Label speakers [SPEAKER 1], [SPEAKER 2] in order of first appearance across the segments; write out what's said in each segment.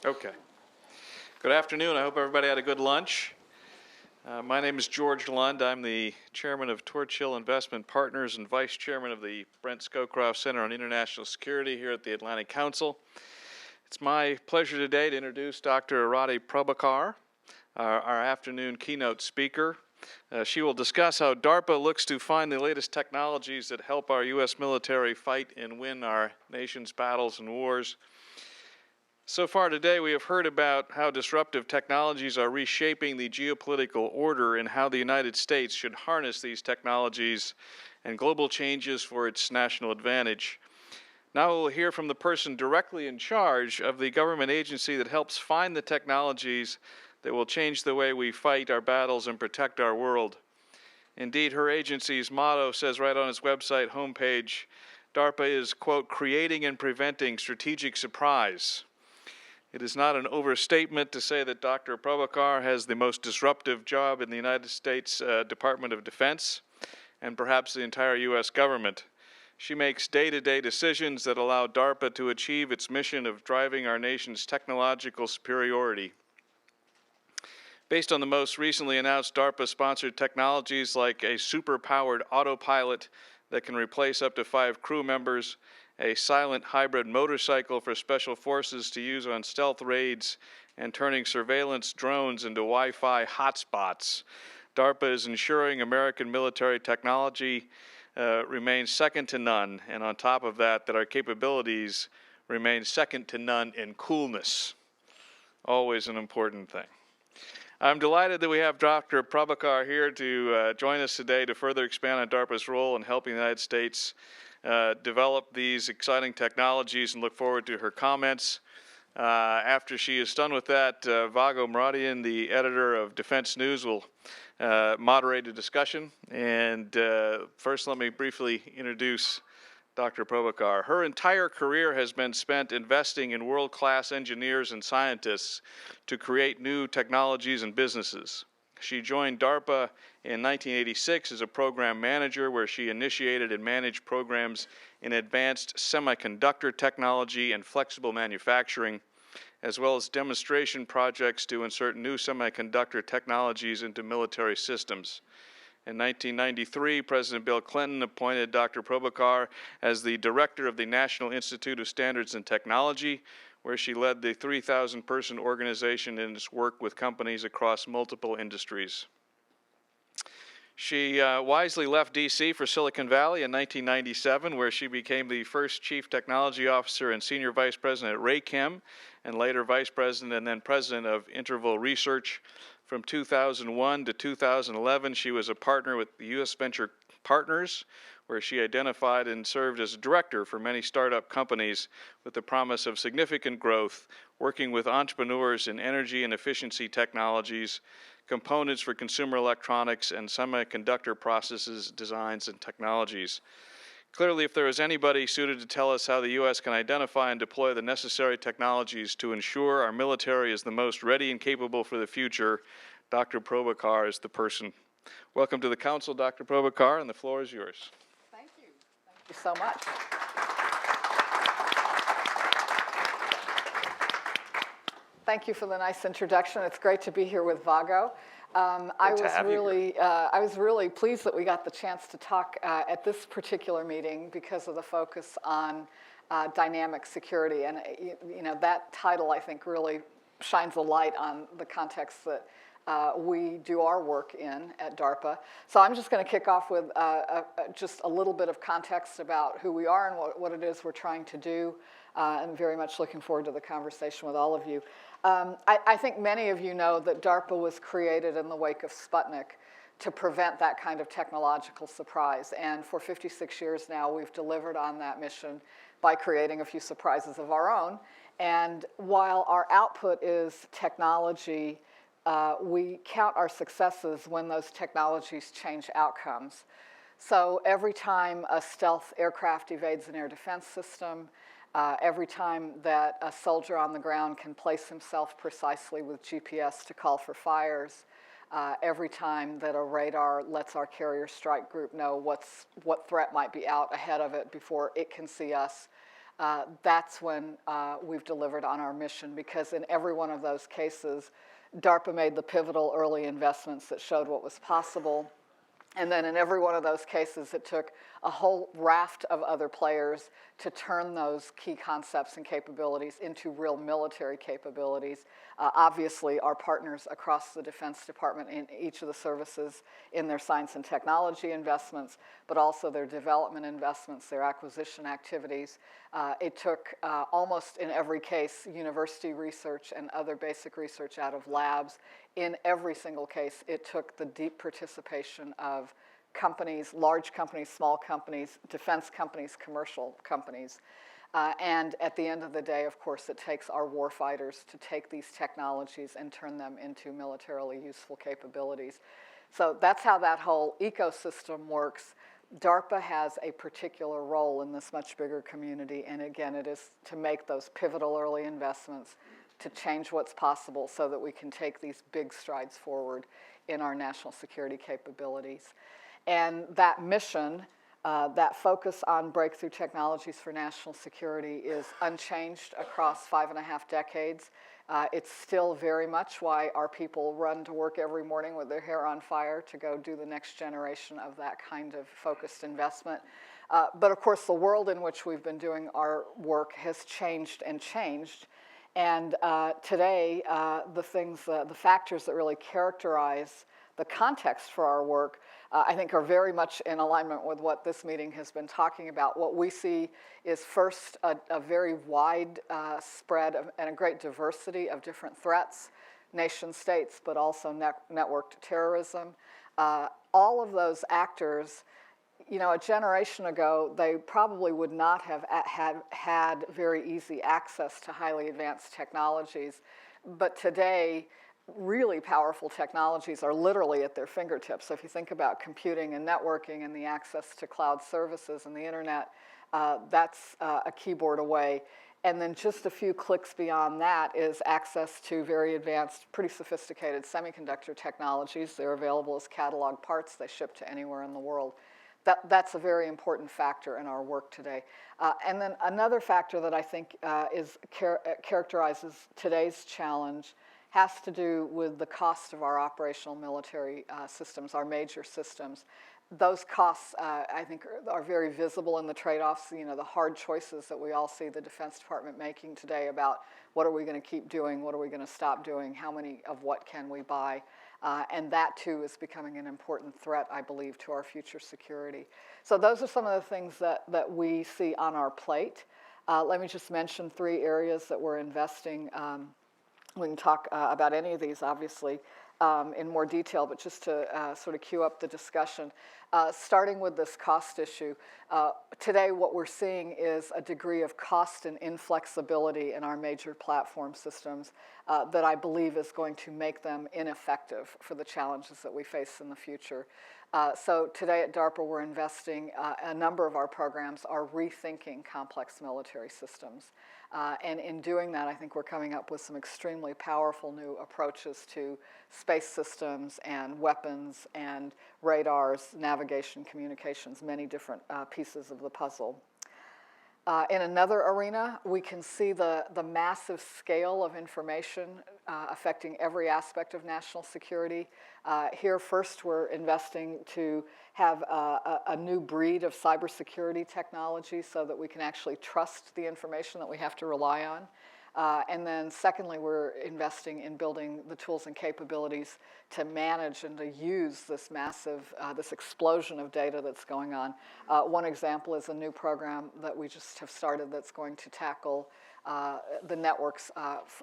[SPEAKER 1] Okay. Good afternoon. I hope everybody had a good lunch. My name is George Lund. I'm the chairman of Torchill Investment Partners and vice chairman of the Brent Scowcroft Center on International Security here at the Atlantic Council. It's my pleasure today to introduce Dr. Arati Prabhakar, our afternoon keynote speaker. She will discuss how DARPA looks to find the latest technologies that help our U.S. military fight and win our nation's battles and wars. So far today, we have heard about how disruptive technologies are reshaping the geopolitical order and how the United States should harness these technologies and global changes for its national advantage. Now we'll hear from the person directly in charge of the government agency that helps find the technologies that will change the way we fight our battles and protect our world. Indeed, her agency's motto says right on its website homepage, DARPA is, quote, creating and preventing strategic surprise. It is not an overstatement to say that Dr. Prabhakar has the most disruptive job in the United States Department of Defense and perhaps the entire U.S. government. She makes day-to-day decisions that allow DARPA to achieve its mission of driving our nation's technological superiority. Based on the most recently announced DARPA-sponsored technologies like a super-powered autopilot that can replace up to 5 crew members, a silent hybrid motorcycle for special forces to use on stealth raids, and turning surveillance drones into Wi-Fi hotspots, DARPA is ensuring American military technology remains second to none, and on top of that, that our capabilities remain second to none in coolness. Always an important thing. I'm delighted that we have Dr. Prabhakar here to join us today to further expand on DARPA's role in helping the United States develop these exciting technologies, and look forward to her comments. After she is done with that, Vago Muradian, the editor of Defense News, will moderate a discussion. And first, let me briefly introduce Dr. Prabhakar. Her entire career has been spent investing in world-class engineers and scientists to create new technologies and businesses. She joined DARPA in 1986 as a program manager, where she initiated and managed programs in advanced semiconductor technology and flexible manufacturing, as well as demonstration projects to insert new semiconductor technologies into military systems. In 1993, President Bill Clinton appointed Dr. Prabhakar as the director of the National Institute of Standards and Technology, where she led the 3,000-person organization in its work with companies across multiple industries. She wisely left D.C. for Silicon Valley in 1997, where she became the first chief technology officer and senior vice president at Raychem, and later vice president and then president of Interval Research. From 2001 to 2011, she was a partner with the U.S. Venture Partners, where she identified and served as a director for many startup companies with the promise of significant growth, working with entrepreneurs in energy and efficiency technologies, components for consumer electronics, and semiconductor processes, designs, and technologies. Clearly, if there is anybody suited to tell us how the U.S. can identify and deploy the necessary technologies to ensure our military is the most ready and capable for the future, Dr. Prabhakar is the person. Welcome to the Council, Dr. Prabhakar, and the floor is yours.
[SPEAKER 2] Thank you. Thank you so much. Thank you for the nice introduction. It's great to be here with Vago. I was really pleased that we got the chance to talk at this particular meeting because of the focus on dynamic security. And you know, that title, I think, really shines a light on the context that we do our work in at DARPA. So I'm just going to kick off with just a little bit of context about who we are and what it is we're trying to do. I'm very much looking forward to the conversation with all of you. I think many of you know that DARPA was created in the wake of Sputnik to prevent that kind of technological surprise. And for 56 years now, we've delivered on that mission by creating a few surprises of our own. And while our output is technology, we count our successes when those technologies change outcomes. So every time a stealth aircraft evades an air defense system, every time that a soldier on the ground can place himself precisely with GPS to call for fires, every time that a radar lets our carrier strike group know what threat might be out ahead of it before it can see us, that's when we've delivered on our mission, because in every one of those cases, DARPA made the pivotal early investments that showed what was possible. And then in every one of those cases, it took a whole raft of other players to turn those key concepts and capabilities into real military capabilities. Obviously, our partners across the Defense Department in each of the services in their science and technology investments, but also their development investments, their acquisition activities. It took almost in every case university research and other basic research out of labs. In every single case, it took the deep participation of companies, large companies, small companies, defense companies, commercial companies. And at the end of the day, of course, it takes our warfighters to take these technologies and turn them into militarily useful capabilities. So that's how that whole ecosystem works. DARPA has a particular role in this much bigger community, and again, it is to make those pivotal early investments to change what's possible so that we can take these big strides forward in our national security capabilities. And that mission, that focus on breakthrough technologies for national security is unchanged across 5.5 decades. It's still very much why our people run to work every morning with their hair on fire to go do the next generation of that kind of focused investment. But of course, the world in which we've been doing our work has changed and changed. And today, the factors that really characterize the context for our work, I think are very much in alignment with what this meeting has been talking about. What we see is first a very wide spread and a great diversity of different threats, nation states, but also networked terrorism. All of those actors, you know, a generation ago, they probably would not have had very easy access to highly advanced technologies. But today, really powerful technologies are literally at their fingertips. So if you think about computing and networking and the access to cloud services and the internet, that's a keyboard away. And then just a few clicks beyond that is access to very advanced, pretty sophisticated semiconductor technologies. They're available as catalog parts. They ship to anywhere in the world. That's a very important factor in our work today. And then another factor that I think characterizes today's challenge has to do with the cost of our operational military systems, our major systems. Those costs, I think, are very visible in the trade-offs, you know, the hard choices that we all see the Defense Department making today about what are we going to keep doing, what are we going to stop doing, how many of what can we buy. And that, too, is becoming an important threat, I believe, to our future security. So those are some of the things that we see on our plate. Let me just mention 3 areas that we're investing. We can talk about any of these, obviously, in more detail, but just to sort of cue up the discussion. Starting with this cost issue, today what we're seeing is a degree of cost and inflexibility in our major platform systems that I believe is going to make them ineffective for the challenges that we face in the future. So today at DARPA, we're investing, a number of our programs are rethinking complex military systems. And in doing that, I think we're coming up with some extremely powerful new approaches to space systems and weapons and radars, navigation, communications, many different pieces of the puzzle. In another arena, we can see the massive scale of information affecting every aspect of national security. Here first, we're investing to have a new breed of cybersecurity technology so that we can actually trust the information that we have to rely on. And then secondly, we're investing in building the tools and capabilities to manage and to use this massive, this explosion of data that's going on. One example is a new program that we just have started that's going to tackle the networks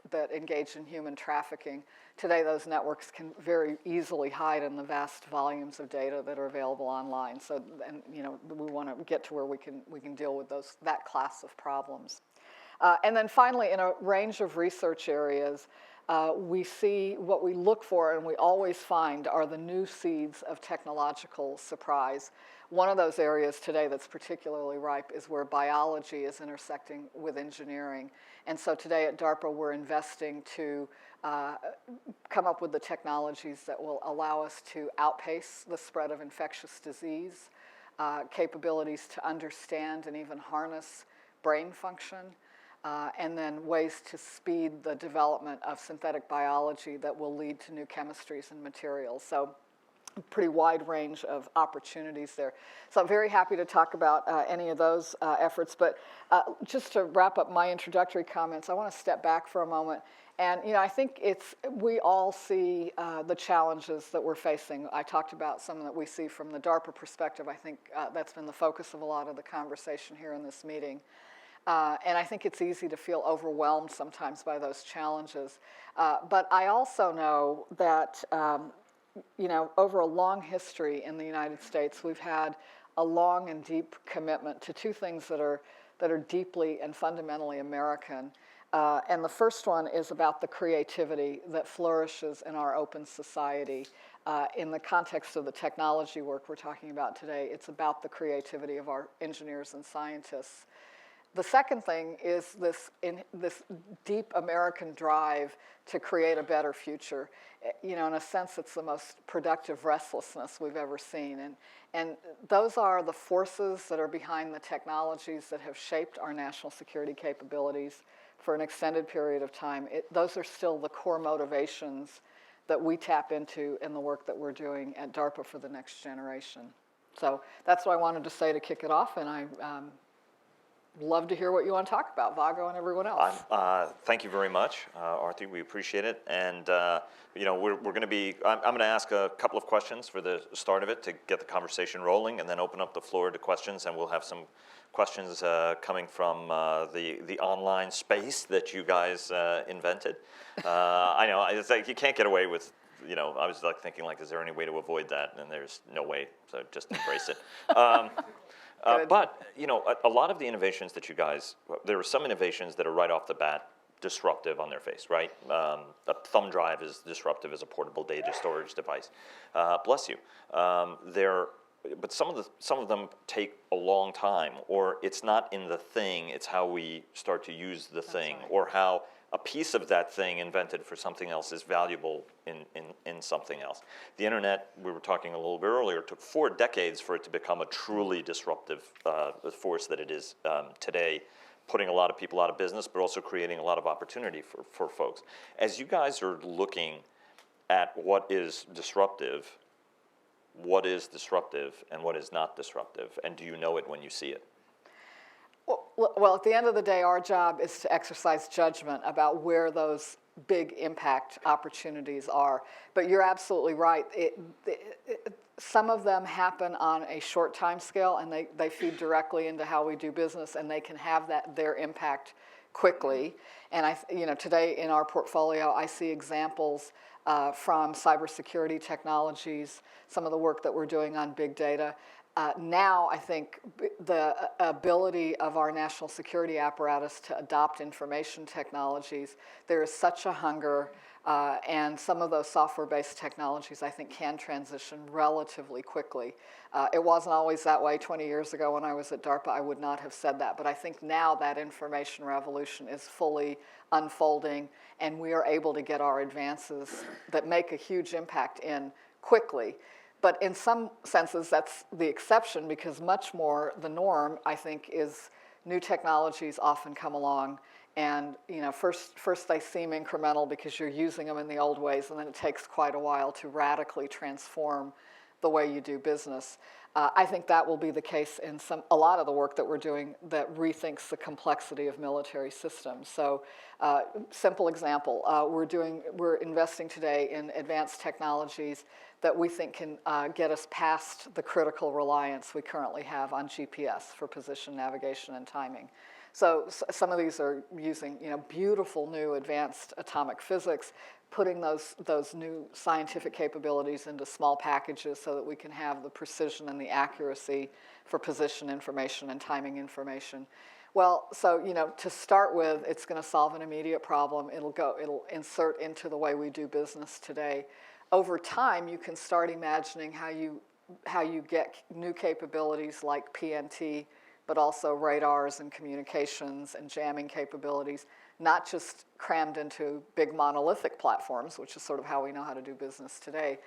[SPEAKER 2] that engage in human trafficking. Today, those networks can very easily hide in the vast volumes of data that are available online. So, and you know, we want to get to where we can deal with that class of problems. And then finally, in a range of research areas, we see what we look for and we always find are the new seeds of technological surprise. One of those areas today that's particularly ripe is where biology is intersecting with engineering. And so today at DARPA, we're investing to come up with the technologies that will allow us to outpace the spread of infectious disease, capabilities to understand and even harness brain function, and then ways to speed the development of synthetic biology that will lead to new chemistries and materials. So a pretty wide range of opportunities there. So I'm very happy to talk about any of those efforts. But just to wrap up my introductory comments, I want to step back for a moment. And I think we all see the challenges that we're facing. I talked about some that we see from the DARPA perspective. I think that's been the focus of a lot of the conversation here in this meeting. And I think it's easy to feel overwhelmed sometimes by those challenges. But I also know that over a long history in the United States, we've had a long and deep commitment to two things that are deeply and fundamentally American. And the first one is about the creativity that flourishes in our open society. In the context of the technology work we're talking about today, it's about the creativity of our engineers and scientists. The second thing is this deep American drive to create a better future. In a sense, it's the most productive restlessness we've ever seen. And those are the forces that are behind the technologies that have shaped our national security capabilities for an extended period of time. Those are still the core motivations that we tap into in the work that we're doing at DARPA for the next generation. So that's what I wanted to say to kick it off, and I love to hear what you want to talk about, Vago and everyone else.
[SPEAKER 3] Thank you very much, Arthi. We appreciate it. And we're going to be. I'm going to ask a couple of questions for the start of it to get the conversation rolling, and then open up the floor to questions. And we'll have some questions coming from the online space that you guys invented. I know it's like you can't get away with. I was thinking is there any way to avoid that? And there's no way. So just embrace it. But a lot of the innovations that you guys, there are some innovations that are right off the bat disruptive on their face, right? A thumb drive is disruptive as a portable data storage device. Bless you. But some of them take a long time, or it's not in the thing. It's how we start to use the thing, right. Or how a piece of that thing invented for something else is valuable in something else. The internet, we were talking a little bit earlier, took 4 decades for it to become a truly disruptive force that it is today, putting a lot of people out of business, but also creating a lot of opportunity for folks. As you guys are looking at what is disruptive and what is not disruptive, and do you know it when you see it?
[SPEAKER 2] Well, at the end of the day, our job is to exercise judgment about where those big impact opportunities are. But you're absolutely right. Some of them happen on a short time scale, and they feed directly into how we do business, and they can have their impact quickly. And today in our portfolio, I see examples from cybersecurity technologies, some of the work that we're doing on big data. Now, I think the ability of our national security apparatus to adopt information technologies, there is such a hunger, and some of those software-based technologies, I think, can transition relatively quickly. It wasn't always that way 20 years ago when I was at DARPA. I would not have said that, but I think now that information revolution is fully unfolding, and we are able to get our advances that make a huge impact in quickly. But in some senses, that's the exception, because much more the norm, I think, is new technologies often come along, and first they seem incremental because you're using them in the old ways, and then it takes quite a while to radically transform the way you do business. I think that will be the case in a lot of the work that we're doing that rethinks the complexity of military systems. So, simple example, we're investing today in advanced technologies that we think can get us past the critical reliance we currently have on GPS for position, navigation, and timing. So some of these are using beautiful new advanced atomic physics, putting those new scientific capabilities into small packages so that we can have the precision and the accuracy for position information and timing information. Well, so to start with, it's going to solve an immediate problem. It'll insert into the way we do business today. Over time, you can start imagining how you get new capabilities like PNT, but also radars and communications and jamming capabilities, not just crammed into big monolithic platforms, which is sort of how we know how to do business today,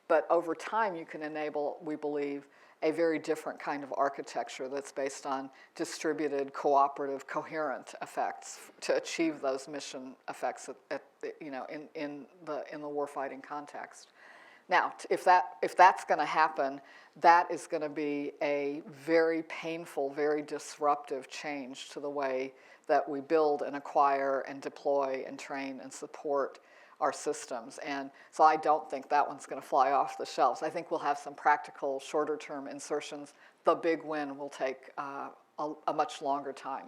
[SPEAKER 2] but over time you can enable, we believe, a very different kind of architecture that's based on distributed, cooperative, coherent effects to achieve those mission effects in the warfighting context. Now, if that's going to happen, that is going to be a very painful, very disruptive change to the way that we build and acquire and deploy and train and support our systems. And so I don't think that one's going to fly off the shelves. I think we'll have some practical, shorter-term insertions. The big win will take a much longer time.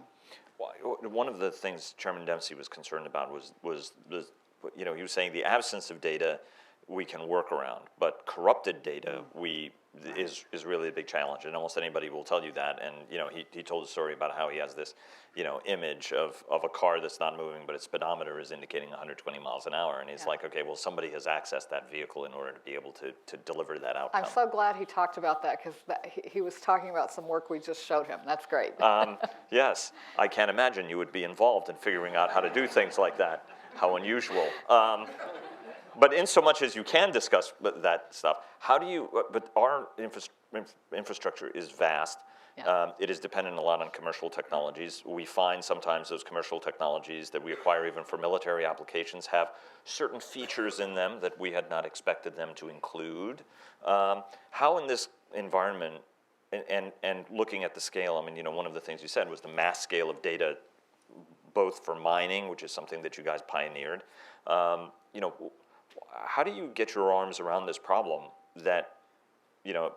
[SPEAKER 3] One of the things Chairman Dempsey was concerned about was he was saying the absence of data we can work around, but corrupted data is really a big challenge, and almost anybody will tell you that. And he told a story about how he has this image of a car that's not moving, but its speedometer is indicating 120 miles an hour, and he's like, okay, well, somebody has accessed that vehicle in order to be able to deliver that outcome.
[SPEAKER 2] I'm so glad he talked about that, because he was talking about some work we just showed him. That's great.
[SPEAKER 3] Yes, I can't imagine you would be involved in figuring out how to do things like that. How unusual. But in so much as you can discuss that stuff, how do you, but our infrastructure is vast.
[SPEAKER 2] Yeah.
[SPEAKER 3] It is dependent a lot on commercial technologies. We find sometimes those commercial technologies that we acquire even for military applications have certain features in them that we had not expected them to include. How in this environment, and looking at the scale, I mean, one of the things you said was the mass scale of data, both for mining, which is something that you guys pioneered, how do you get your arms around this problem that,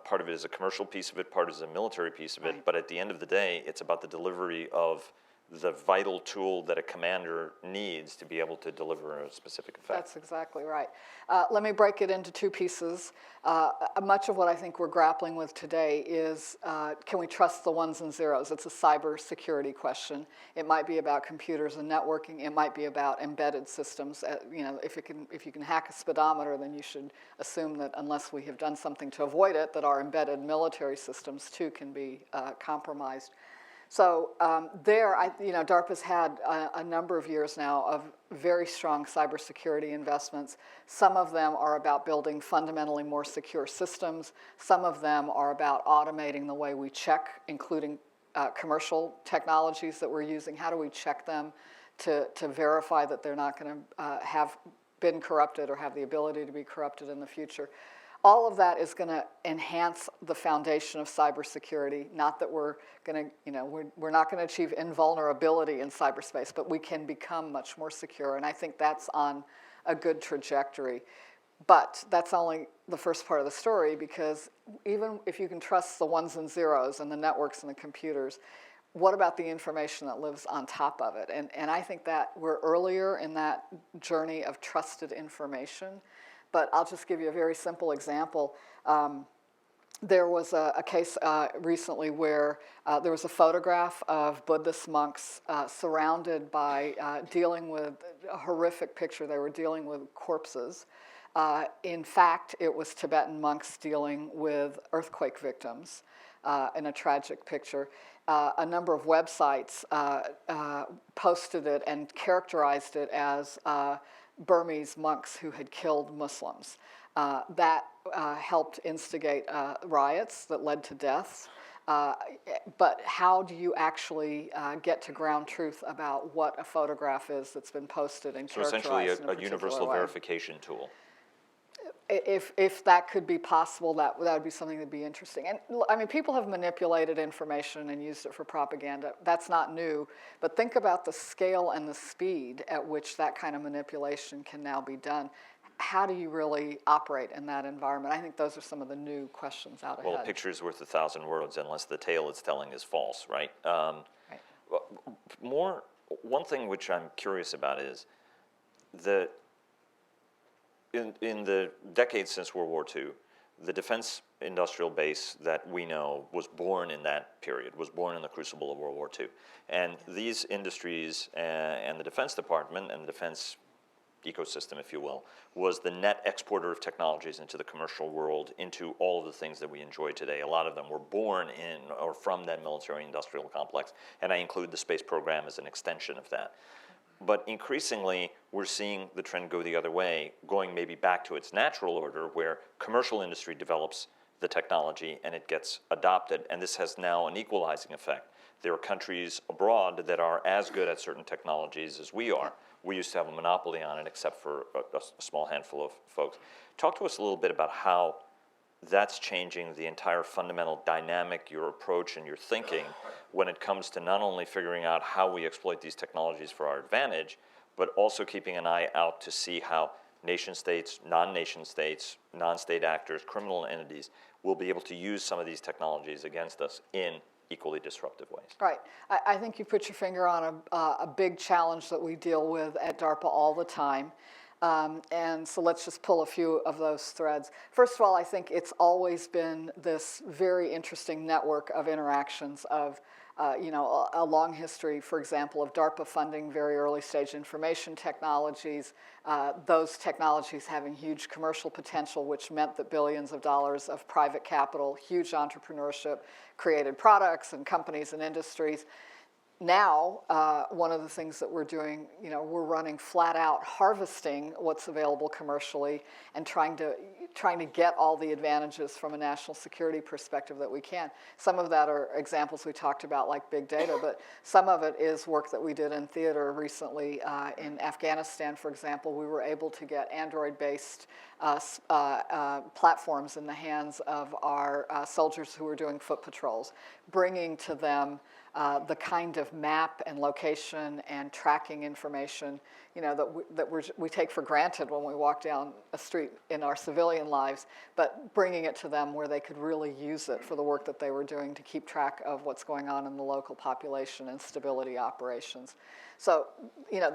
[SPEAKER 3] part of it is a commercial piece of it, part is a military piece of it,
[SPEAKER 2] Right.
[SPEAKER 3] but at the end of the day, it's about the delivery of the vital tool that a commander needs to be able to deliver a specific effect?
[SPEAKER 2] That's exactly right. Let me break it into two pieces. Much of what I think we're grappling with today is, can we trust the ones and zeros? It's a cybersecurity question. It might be about computers and networking. It might be about embedded systems. If you can hack a speedometer, then you should assume that unless we have done something to avoid it, that our embedded military systems too can be compromised. So DARPA's had a number of years now of very strong cybersecurity investments. Some of them are about building fundamentally more secure systems. Some of them are about automating the way we check, including commercial technologies that we're using. How do we check them to verify that they're not going to have been corrupted or have the ability to be corrupted in the future? All of that is going to enhance the foundation of cybersecurity. Not that we're going to, we're not going to achieve invulnerability in cyberspace, but we can become much more secure. And I think that's on a good trajectory. But that's only the first part of the story, because even if you can trust the ones and zeros and the networks and the computers, what about the information that lives on top of it? And I think that we're earlier in that journey of trusted information. But I'll just give you a very simple example. There was a case recently where there was a photograph of Buddhist monks surrounded by dealing with a horrific picture. They were dealing with corpses. In fact, it was Tibetan monks dealing with earthquake victims in a tragic picture. A number of websites posted it and characterized it as Burmese monks who had killed Muslims. That helped instigate riots that led to deaths. But how do you actually get to ground truth about what a photograph is that's been posted and characterized in a particular way?
[SPEAKER 3] So essentially a universal verification tool.
[SPEAKER 2] If that could be possible, that would be something that'd be interesting. And I mean, people have manipulated information and used it for propaganda. That's not new. But think about the scale and the speed at which that kind of manipulation can now be done. How do you really operate in that environment? I think those are some of the new questions out ahead.
[SPEAKER 3] Well, a picture is worth 1,000 words unless the tale it's telling is false, right?
[SPEAKER 2] Right.
[SPEAKER 3] One thing which I'm curious about is in the decades since World War II, the defense industrial base that we know was born in that period, was born in the crucible of World War II. And these industries and the Defense Department and the defense ecosystem, if you will, was the net exporter of technologies into the commercial world, into all of the things that we enjoy today. A lot of them were born in or from that military industrial complex, and I include the space program as an extension of that. But increasingly, we're seeing the trend go the other way, going maybe back to its natural order, where commercial industry develops the technology and it gets adopted. And this has now an equalizing effect. There are countries abroad that are as good at certain technologies as we are. We used to have a monopoly on it, except for a small handful of folks. Talk to us a little bit about how that's changing the entire fundamental dynamic, your approach and your thinking when it comes to not only figuring out how we exploit these technologies for our advantage, but also keeping an eye out to see how nation states, non-nation states, non-state actors, criminal entities will be able to use some of these technologies against us in equally disruptive ways.
[SPEAKER 2] Right. I think you put your finger on a big challenge that we deal with at DARPA all the time. And so let's just pull a few of those threads. First of all, I think it's always been this very interesting network of interactions of, a long history, for example, of DARPA funding very early stage information technologies, those technologies having huge commercial potential, which meant that billions of dollars of private capital, huge entrepreneurship, created products and companies and industries. Now, one of the things that we're doing, we're running flat out harvesting what's available commercially and trying to get all the advantages from a national security perspective that we can. Some of that are examples we talked about like big data, but some of it is work that we did in theater recently. In Afghanistan, for example, we were able to get Android-based platforms in the hands of our soldiers who were doing foot patrols, bringing to them the kind of map and location and tracking information, that we take for granted when we walk down a street in our civilian lives, but bringing it to them where they could really use it for the work that they were doing to keep track of what's going on in the local population and stability operations. So,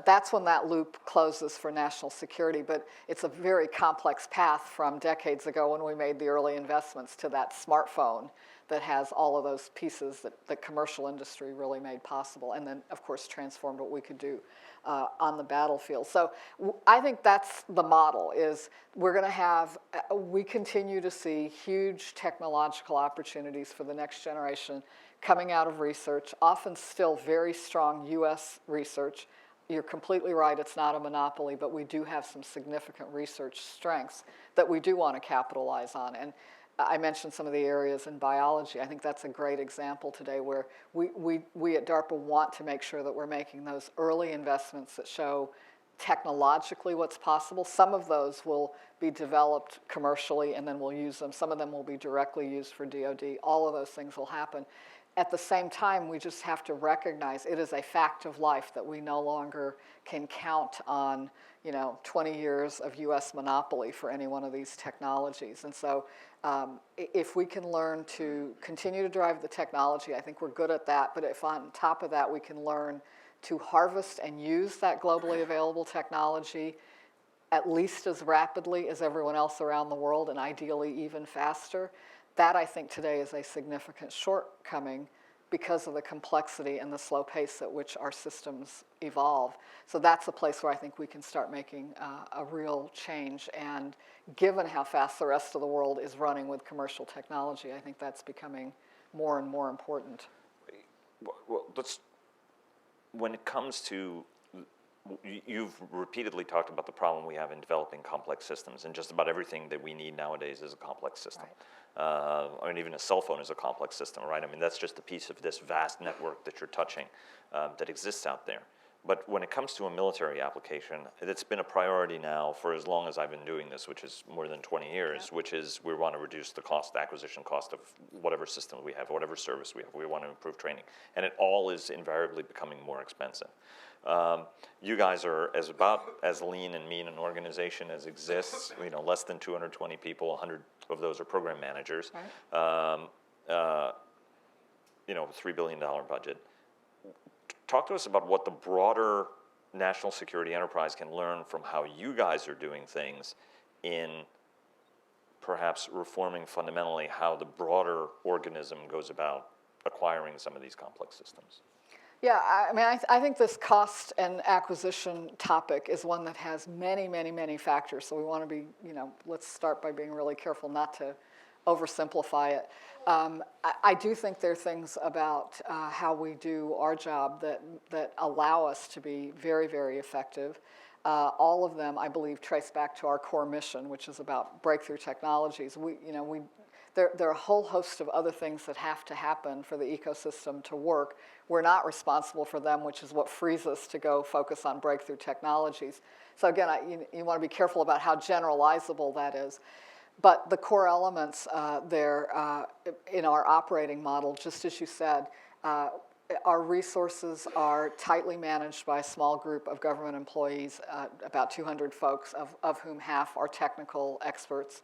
[SPEAKER 2] that's when that loop closes for national security, but it's a very complex path from decades ago when we made the early investments to that smartphone that has all of those pieces that the commercial industry really made possible, and then, of course, transformed what we could do on the battlefield. So I think that's the model, is we're going to have, we continue to see huge technological opportunities for the next generation coming out of research, often still very strong U.S. research. You're completely right, it's not a monopoly, but we do have some significant research strengths that we do want to capitalize on. And I mentioned some of the areas in biology. I think that's a great example today where we at DARPA want to make sure that we're making those early investments that show technologically what's possible. Some of those will be developed commercially and then we'll use them. Some of them will be directly used for DoD. All of those things will happen. At the same time, we just have to recognize it is a fact of life that we no longer can count on 20 years of U.S. monopoly for any one of these technologies. And so if we can learn to continue to drive the technology, I think we're good at that. But if on top of that we can learn to harvest and use that globally available technology at least as rapidly as everyone else around the world, and ideally even faster, that I think today is a significant shortcoming because of the complexity and the slow pace at which our systems evolve. So that's a place where I think we can start making a real change. And given how fast the rest of the world is running with commercial technology, I think that's becoming more and more important.
[SPEAKER 3] Well, when it comes to, you've repeatedly talked about the problem we have in developing complex systems, and just about everything that we need nowadays is a complex system. Right. Even a cell phone is a complex system, right? That's just a piece of this vast network that you're touching that exists out there. But when it comes to a military application, it's been a priority now for as long as I've been doing this, which is more than 20 years, yeah. Which is we want to reduce the acquisition cost of whatever system we have, whatever service we have. We want to improve training. And it all is invariably becoming more expensive. You guys are about as lean and mean an organization as exists. Less than 220 people, 100 of those are program managers. Right. $3 billion budget. Talk to us about what the broader national security enterprise can learn from how you guys are doing things in perhaps reforming fundamentally how the broader organism goes about acquiring some of these complex systems.
[SPEAKER 2] Yeah, I think this cost and acquisition topic is one that has many, many, many factors. So we want to be, let's start by being really careful not to oversimplify it. I do think there are things about how we do our job that allow us to be very, very effective. All of them, I believe, trace back to our core mission, which is about breakthrough technologies. There are a whole host of other things that have to happen for the ecosystem to work. We're not responsible for them, which is what frees us to go focus on breakthrough technologies. So again, you want to be careful about how generalizable that is. But the core elements there in our operating model, just as you said, our resources are tightly managed by a small group of government employees, about 200 folks, of whom half are technical experts.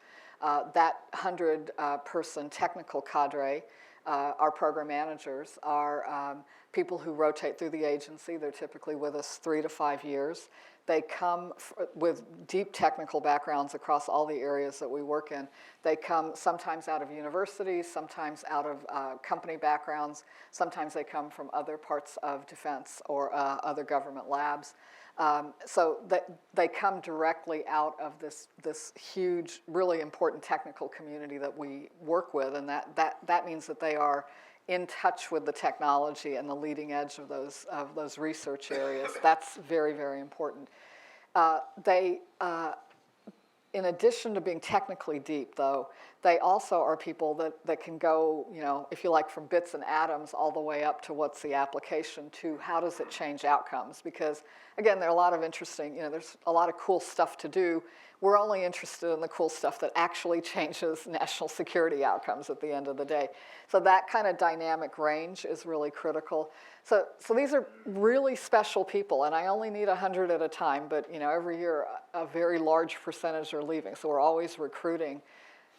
[SPEAKER 2] That 100-person technical cadre, our program managers, are people who rotate through the agency. They're typically with us 3 to 5 years. They come with deep technical backgrounds across all the areas that we work in. They come sometimes out of universities, sometimes out of company backgrounds, sometimes they come from other parts of defense or other government labs. So they come directly out of this huge, really important technical community that we work with, and that means that they are in touch with the technology and the leading edge of those research areas. That's very, very important. In addition to being technically deep, though, they also are people that can go, if you like, from bits and atoms all the way up to what's the application to how does it change outcomes. Because, again, there are a lot of interesting, there's a lot of cool stuff to do. We're only interested in the cool stuff that actually changes national security outcomes at the end of the day. So that kind of dynamic range is really critical. So these are really special people, and I only need 100 at a time, but every year a very large percentage are leaving, so we're always recruiting.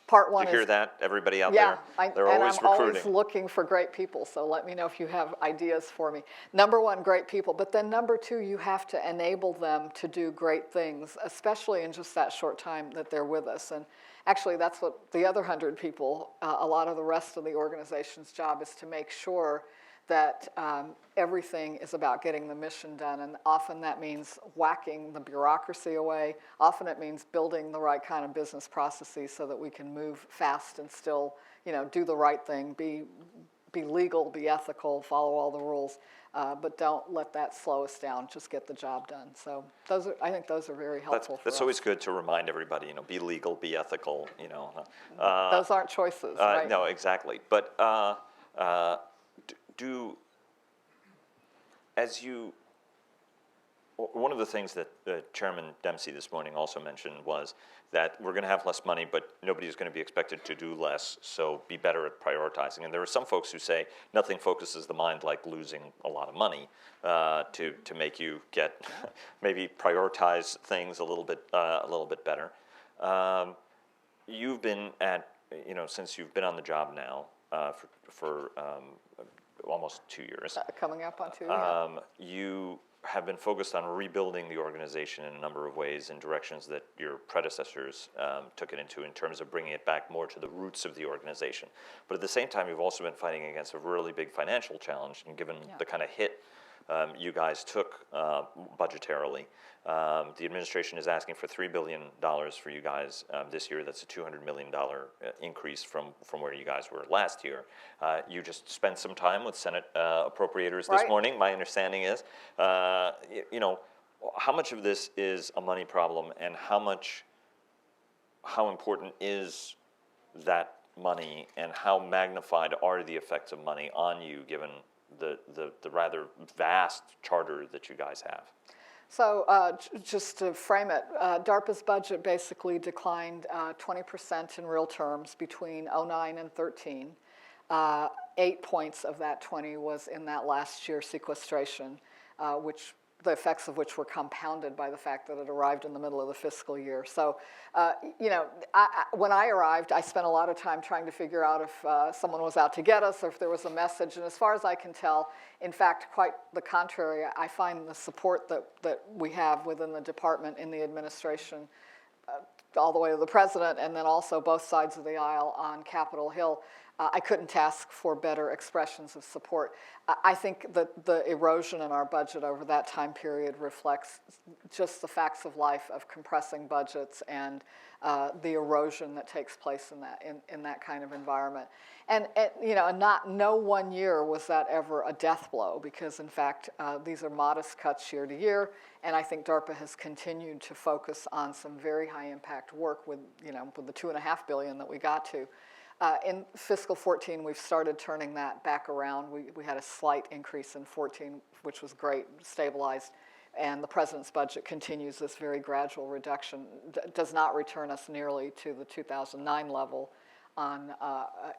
[SPEAKER 2] Part one
[SPEAKER 3] is... You hear that, everybody out there? They're
[SPEAKER 2] and
[SPEAKER 3] always
[SPEAKER 2] I'm
[SPEAKER 3] recruiting.
[SPEAKER 2] always looking for great people, so let me know if you have ideas for me. Number one, great people, but then number two, you have to enable them to do great things, especially in just that short time that they're with us. And actually, that's what the other 100 people, a lot of the rest of the organization's job is to make sure that everything is about getting the mission done, and often that means whacking the bureaucracy away. Often it means building the right kind of business processes so that we can move fast and still, do the right thing, be legal, be ethical, follow all the rules, but don't let that slow us down. Just get the job done. So I think those are very helpful.
[SPEAKER 3] That's always good to remind everybody. Be legal, be ethical.
[SPEAKER 2] Those aren't choices, right?
[SPEAKER 3] No, exactly. But one of the things that Chairman Dempsey this morning also mentioned was that we're going to have less money, but nobody's going to be expected to do less, so be better at prioritizing. And there are some folks who say nothing focuses the mind like losing a lot of money to make you get maybe prioritize things a little bit better. You've been at, since you've been on the job now for almost 2 years.
[SPEAKER 2] Coming up on 2 years.
[SPEAKER 3] You have been focused on rebuilding the organization in a number of ways in directions that your predecessors took it into in terms of bringing it back more to the roots of the organization. But at the same time, you've also been fighting against a really big financial challenge, and given the kind of hit you guys took budgetarily. The administration is asking for $3 billion for you guys this year. That's a $200 million increase from where you guys were last year. You just spent some time with Senate appropriators this morning. My understanding is, how much of this is a money problem, and how important is that money, and how magnified are the effects of money on you, given the rather vast charter that you guys have?
[SPEAKER 2] So just to frame it, DARPA's budget basically declined 20% in real terms between 2009 and 2013. 8 points of that 20 was in that last year sequestration, the effects of which were compounded by the fact that it arrived in the middle of the fiscal year. So, when I arrived, I spent a lot of time trying to figure out if someone was out to get us or if there was a message. And as far as I can tell, in fact, quite the contrary. I find the support that we have within the department, in the administration, all the way to the president, and then also both sides of the aisle on Capitol Hill, I couldn't ask for better expressions of support. I think that the erosion in our budget over that time period reflects just the facts of life of compressing budgets and the erosion that takes place in that kind of environment. And no 1 year was that ever a death blow, because in fact these are modest cuts year to year, and I think DARPA has continued to focus on some very high impact work with the $2.5 billion that we got to. In fiscal 14, we've started turning that back around. We had a slight increase in 14, which was great, stabilized. And the president's budget continues this very gradual reduction, does not return us nearly to the 2009 level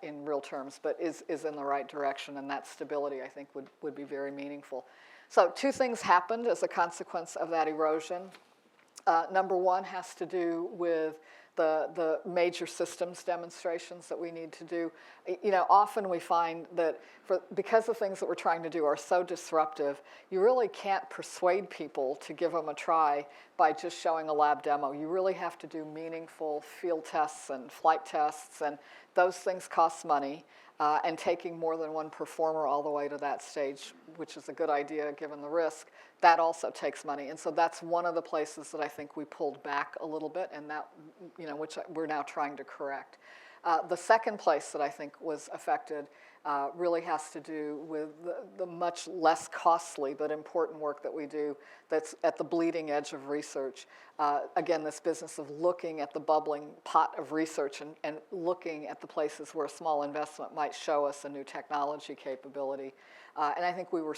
[SPEAKER 2] in real terms, but is in the right direction, and that stability, I think, would be very meaningful. So 2 things happened as a consequence of that erosion. Number 1 has to do with the major systems demonstrations that we need to do. You know, often we find that because the things that we're trying to do are so disruptive, you really can't persuade people to give them a try by just showing a lab demo. You really have to do meaningful field tests and flight tests, and those things cost money. And taking more than one performer all the way to that stage, which is a good idea given the risk, that also takes money. And so that's one of the places that I think we pulled back a little bit, and that, you know, which we're now trying to correct. The second place that I think was affected really has to do with the much less costly but important work that we do that's at the bleeding edge of research. Again, this business of looking at the bubbling pot of research and looking at the places where a small investment might show us a new technology capability. And I think we were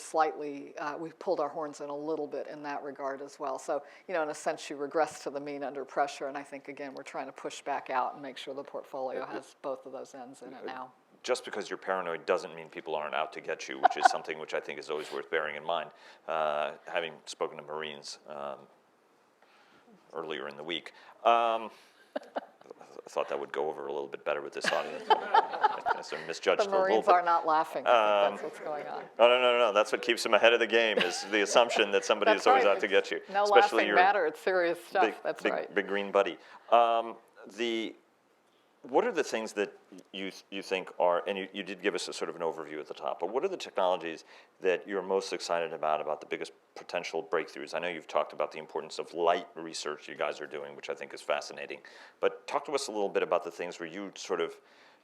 [SPEAKER 2] we pulled our horns in a little bit in that regard as well. So, you know, in a sense, you regress to the mean under pressure, and I think, again, we're trying to push back out and make sure the portfolio has both of those ends in it now.
[SPEAKER 3] Just because you're paranoid doesn't mean people aren't out to get you, which is something which I think is always worth bearing in mind. Having spoken to Marines earlier in the week, I thought that would go over a little bit better with this audience. I sort of misjudged
[SPEAKER 2] The Marines are not laughing. I think that's what's going on.
[SPEAKER 3] No. That's what keeps them ahead of the game, is the assumption that somebody is always out to get you.
[SPEAKER 2] No
[SPEAKER 3] especially
[SPEAKER 2] laughing
[SPEAKER 3] your
[SPEAKER 2] matter. It's serious stuff. That's right.
[SPEAKER 3] Big green buddy. What are the things that you think are, and you did give us a sort of an overview at the top, but what are the technologies that you're most excited about the biggest potential breakthroughs? I know you've talked about the importance of light research you guys are doing, which I think is fascinating, but talk to us a little bit about the things where you sort of,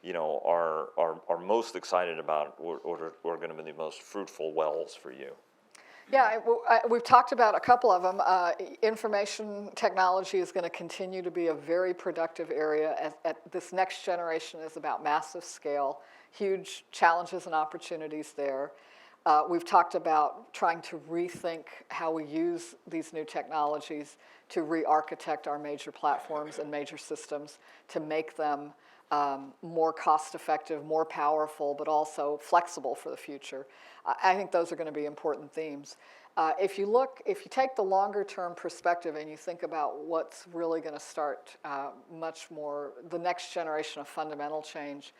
[SPEAKER 3] you know, are most excited about or are going to be the most fruitful wells for you.
[SPEAKER 2] Yeah, we've talked about a couple of them. Information technology is going to continue to be a very productive area. This next generation is about massive scale, huge challenges and opportunities there. We've talked about trying to rethink how we use these new technologies to re-architect our major platforms and major systems to make them more cost-effective, more powerful, but also flexible for the future. I think those are going to be important themes. If you take the longer-term perspective and you think about what's really going to start much more, the next generation of fundamental change,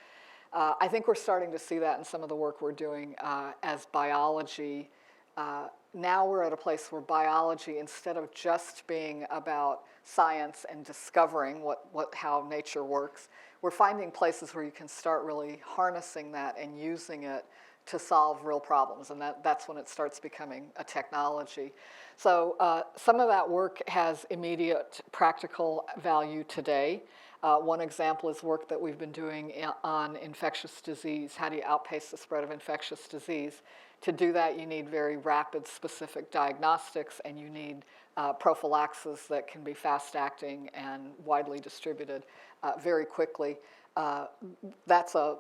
[SPEAKER 2] I think we're starting to see that in some of the work we're doing as biology. Now we're at a place where biology, instead of just being about science and discovering how nature works, we're finding places where you can start really harnessing that and using it to solve real problems, and that's when it starts becoming a technology. So some of that work has immediate practical value today. One example is work that we've been doing on infectious disease. How do you outpace the spread of infectious disease? To do that, you need very rapid, specific diagnostics, and you need prophylaxis that can be fast-acting and widely distributed very quickly. That's a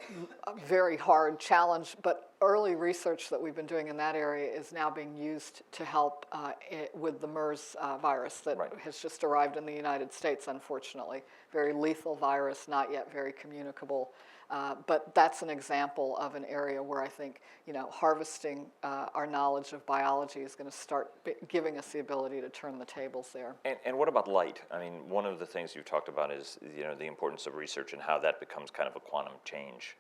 [SPEAKER 2] very hard challenge, but early research that we've been doing in that area is now being used to help with the MERS virus that has just arrived in the United States, unfortunately. Very lethal virus, not yet very communicable. But that's an example of an area where I think, you know, harvesting our knowledge of biology is going to start giving us the ability to turn the tables there.
[SPEAKER 3] And what about light? I mean, one of the things you've talked about is, you know, the importance of research and how that becomes kind of a quantum change.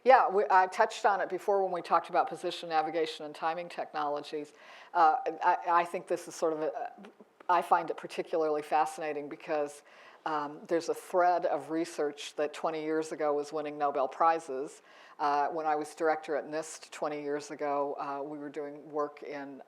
[SPEAKER 2] Yeah, I touched on it before when we talked about position, navigation, and timing technologies. I think this is sort of I find it particularly fascinating because there's a thread of research that 20 years ago was winning Nobel Prizes. When I was director at NIST 20 years ago, we were doing work in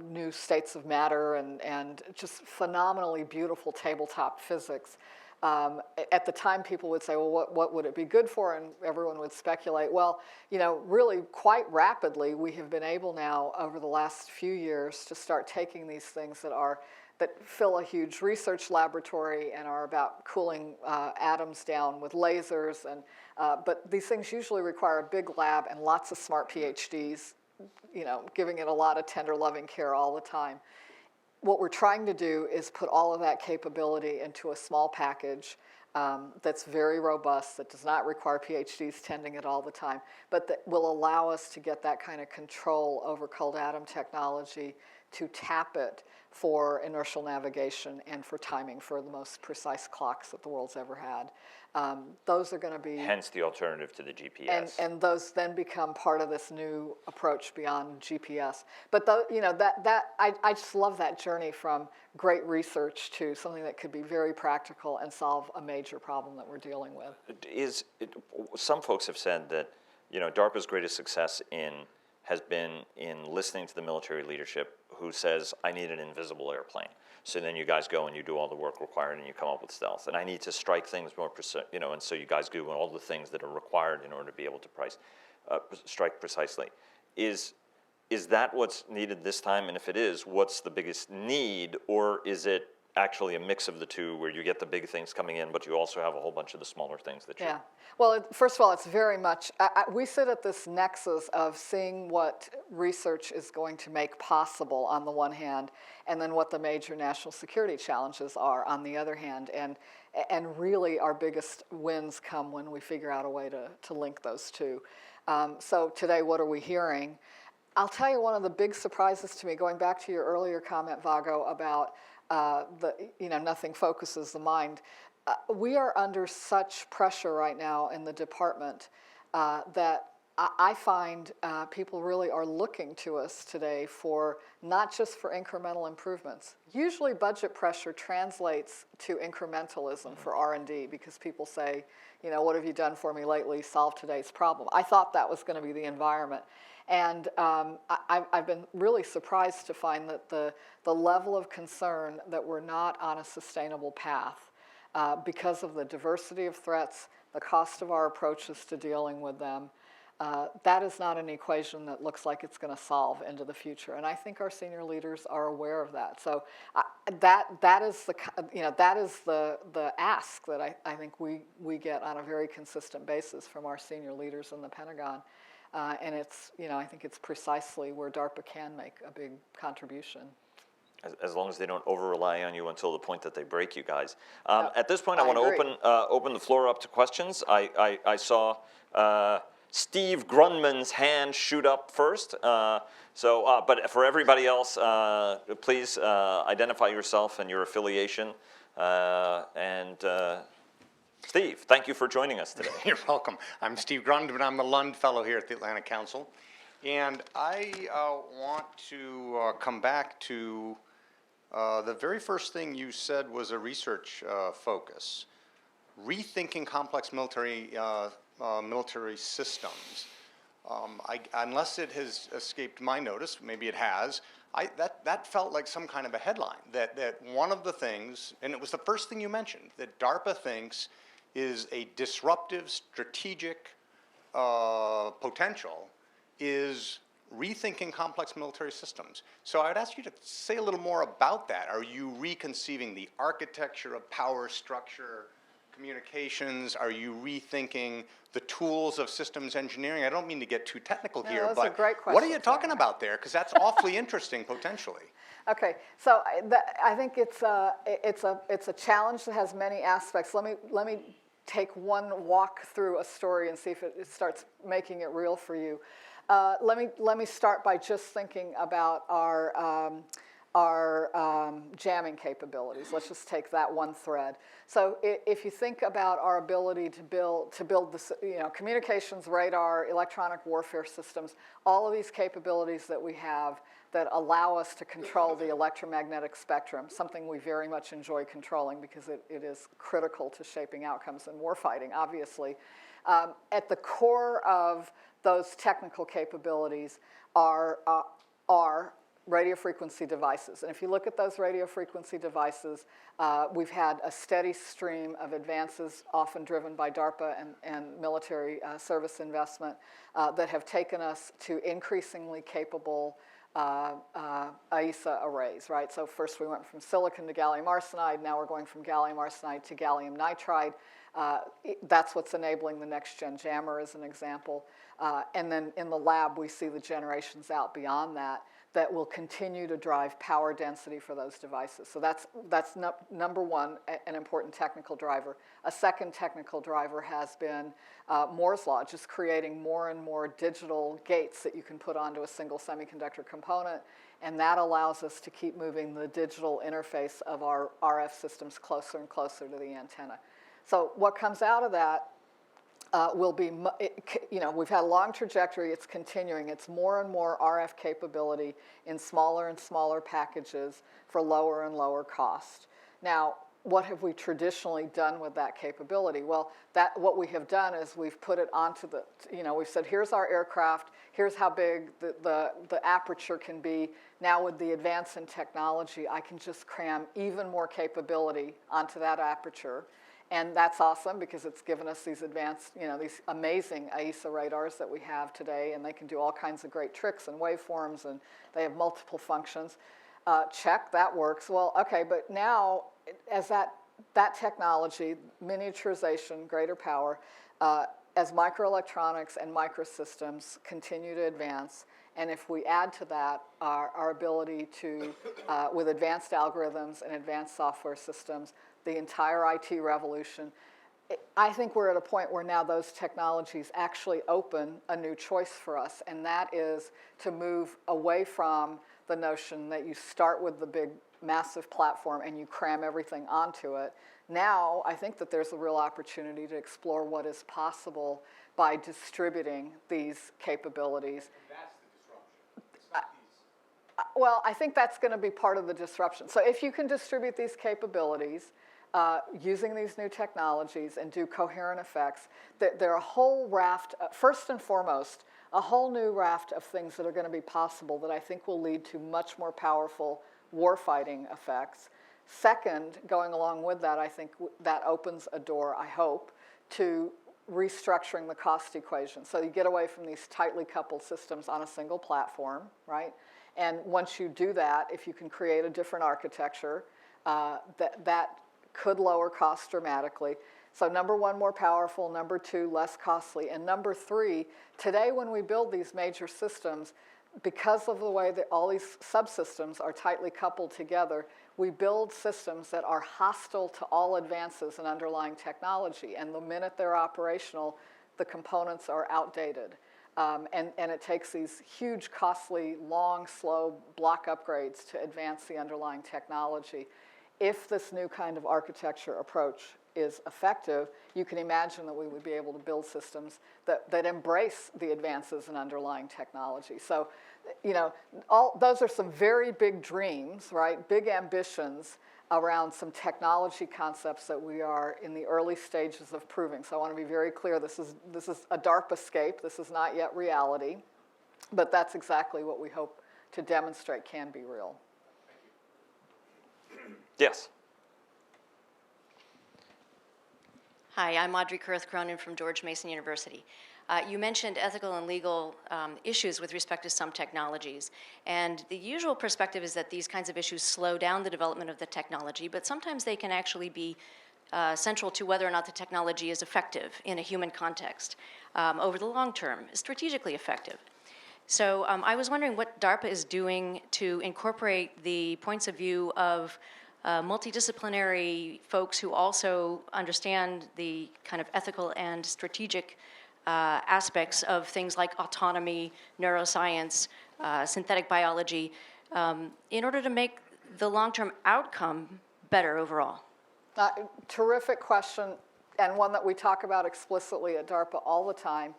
[SPEAKER 2] new states of matter and just phenomenally beautiful tabletop physics. At the time, people would say, well, what would it be good for? And everyone would speculate. Well, really quite rapidly, we have been able now over the last few years to start taking these things that fill a huge research laboratory and are about cooling atoms down with lasers. But these things usually require a big lab and lots of smart PhDs, giving it a lot of tender, loving care all the time. What we're trying to do is put all of that capability into a small package that's very robust, that does not require PhDs tending it all the time, but that will allow us to get that kind of control over cold atom technology, to tap it for inertial navigation and for timing for the most precise clocks that the world's ever had. Those are going to be...
[SPEAKER 3] Hence the alternative to the GPS.
[SPEAKER 2] And those then become part of this new approach beyond GPS. But I just love that journey from great research to something that could be very practical and solve a major problem that we're dealing with.
[SPEAKER 3] Some folks have said that DARPA's greatest success has been in listening to the military leadership who says, I need an invisible airplane. So then you guys go and you do all the work required and you come up with stealth. And I need to strike things more precise, and so you guys do all the things that are required in order to be able to strike precisely. Is that what's needed this time? And if it is, what's the biggest need? Or is it actually a mix of the two where you get the big things coming in, but you also have a whole bunch of the smaller things that you...
[SPEAKER 2] Yeah. Well, first of all, it's very much... we sit at this nexus of seeing what research is going to make possible on the one hand, and then what the major national security challenges are on the other hand. And really our biggest wins come when we figure out a way to link those two. So today, what are we hearing? I'll tell you one of the big surprises to me, going back to your earlier comment, Vago, about nothing focuses the mind. We are under such pressure right now in the department that I find people really are looking to us today for not just for incremental improvements. Usually budget pressure translates to incrementalism for R&D because people say, what have you done for me lately? Solve today's problem. I thought that was going to be the environment. And I've been really surprised to find that the level of concern that we're not on a sustainable path because of the diversity of threats, the cost of our approaches to dealing with them, that is not an equation that looks like it's going to solve into the future. And I think our senior leaders are aware of that. So that is the ask that I think we get on a very consistent basis from our senior leaders in the Pentagon. And it's, I think it's precisely where DARPA can make a big contribution.
[SPEAKER 3] As long as they don't over-rely on you until the point that they break you guys.
[SPEAKER 2] No,
[SPEAKER 3] at this point, I want to open the floor up to questions. I saw Steve Grunman's hand shoot up first. But for everybody else, please identify yourself and your affiliation. Steve, thank you for joining us today.
[SPEAKER 4] You're welcome. I'm Steve Grundman. I'm the Lund Fellow here at the Atlantic Council. And I want to come back to the very first thing you said was a research focus. Rethinking complex military systems. Unless it has escaped my notice, maybe it has, that felt like some kind of a headline. That one of the things, and it was the first thing you mentioned, that DARPA thinks is a disruptive strategic potential is rethinking complex military systems. So I'd ask you to say a little more about that. Are you reconceiving the architecture of power structure, communications? Are you rethinking the tools of systems engineering? I don't mean to get too technical here,
[SPEAKER 2] that's
[SPEAKER 3] but
[SPEAKER 2] a great question,
[SPEAKER 4] what are you talking about there? Because that's awfully interesting potentially.
[SPEAKER 2] Okay, so I think it's a challenge that has many aspects. Let me take one walk through a story and see if it starts making it real for you. Let me start by just thinking about our jamming capabilities. Let's just take that one thread. So if you think about our ability to build this, communications, radar, electronic warfare systems, all of these capabilities that we have that allow us to control the electromagnetic spectrum, something we very much enjoy controlling because it is critical to shaping outcomes in warfighting, obviously. At the core of those technical capabilities are radio frequency devices. And if you look at those radio frequency devices, we've had a steady stream of advances, often driven by DARPA and military service investment, that have taken us to increasingly capable AISA arrays, right? So first we went from silicon to gallium arsenide, now we're going from gallium arsenide to gallium nitride. That's what's enabling the next-gen jammer as an example. And then in the lab, we see the generations out beyond that will continue to drive power density for those devices. So that's number one, an important technical driver. A second technical driver has been Moore's law, just creating more and more digital gates that you can put onto a single semiconductor component, and that allows us to keep moving the digital interface of our RF systems closer and closer to the antenna. So what comes out of that will be, we've had a long trajectory, it's continuing. It's more and more RF capability in smaller and smaller packages for lower and lower cost. Now, what have we traditionally done with that capability? Well, what we have done is we've put it onto the, we've said, here's our aircraft, here's how big the aperture can be. Now with the advance in technology, I can just cram even more capability onto that aperture. And that's awesome because it's given us these advanced, these amazing AISA radars that we have today, and they can do all kinds of great tricks and waveforms, and they have multiple functions. Check, that works. Well, okay, but now as that technology, miniaturization, greater power, as microelectronics and microsystems continue to advance, and if we add to that our ability to, with advanced algorithms and advanced software systems, the entire IT revolution, I think we're at a point where now those technologies actually open a new choice for us, and that is to move away from the notion that you start with the big, massive platform and you cram everything onto it. Now, I think that there's a real opportunity to explore what is possible by distributing these capabilities.
[SPEAKER 4] And that's the disruption. It's not these.
[SPEAKER 2] Well, I think that's going to be part of the disruption. So if you can distribute these capabilities, using these new technologies and do coherent effects, there are a whole raft, first and foremost, a whole new raft of things that are going to be possible that I think will lead to much more powerful warfighting effects. Second, going along with that, I think that opens a door, I hope, to restructuring the cost equation. So you get away from these tightly coupled systems on a single platform, right? And once you do that, if you can create a different architecture, that could lower costs dramatically. So number one, more powerful. Number two, less costly. And number three, today when we build these major systems, because of the way that all these subsystems are tightly coupled together, we build systems that are hostile to all advances in underlying technology. And the minute they're operational, the components are outdated. And it takes these huge, costly, long, slow block upgrades to advance the underlying technology. If this new kind of architecture approach is effective, you can imagine that we would be able to build systems that embrace the advances in underlying technology. So, those are some very big dreams, right? Big ambitions around some technology concepts that we are in the early stages of proving. So I want to be very clear, this is a DARPA-scape. This is not yet reality, but that's exactly what we hope to demonstrate can be real.
[SPEAKER 3] Yes.
[SPEAKER 5] Hi, I'm Audrey Kurth Cronin from George Mason University. You mentioned ethical and legal issues with respect to some technologies. And the usual perspective is that these kinds of issues slow down the development of the technology, but sometimes they can actually be central to whether or not the technology is effective in a human context over the long term, strategically effective. So I was wondering what DARPA is doing to incorporate the points of view of multidisciplinary folks who also understand the kind of ethical and strategic aspects of things like autonomy, neuroscience, synthetic biology, in order to make the long-term outcome better overall?
[SPEAKER 2] Terrific question, and one that we talk about explicitly at DARPA all the time.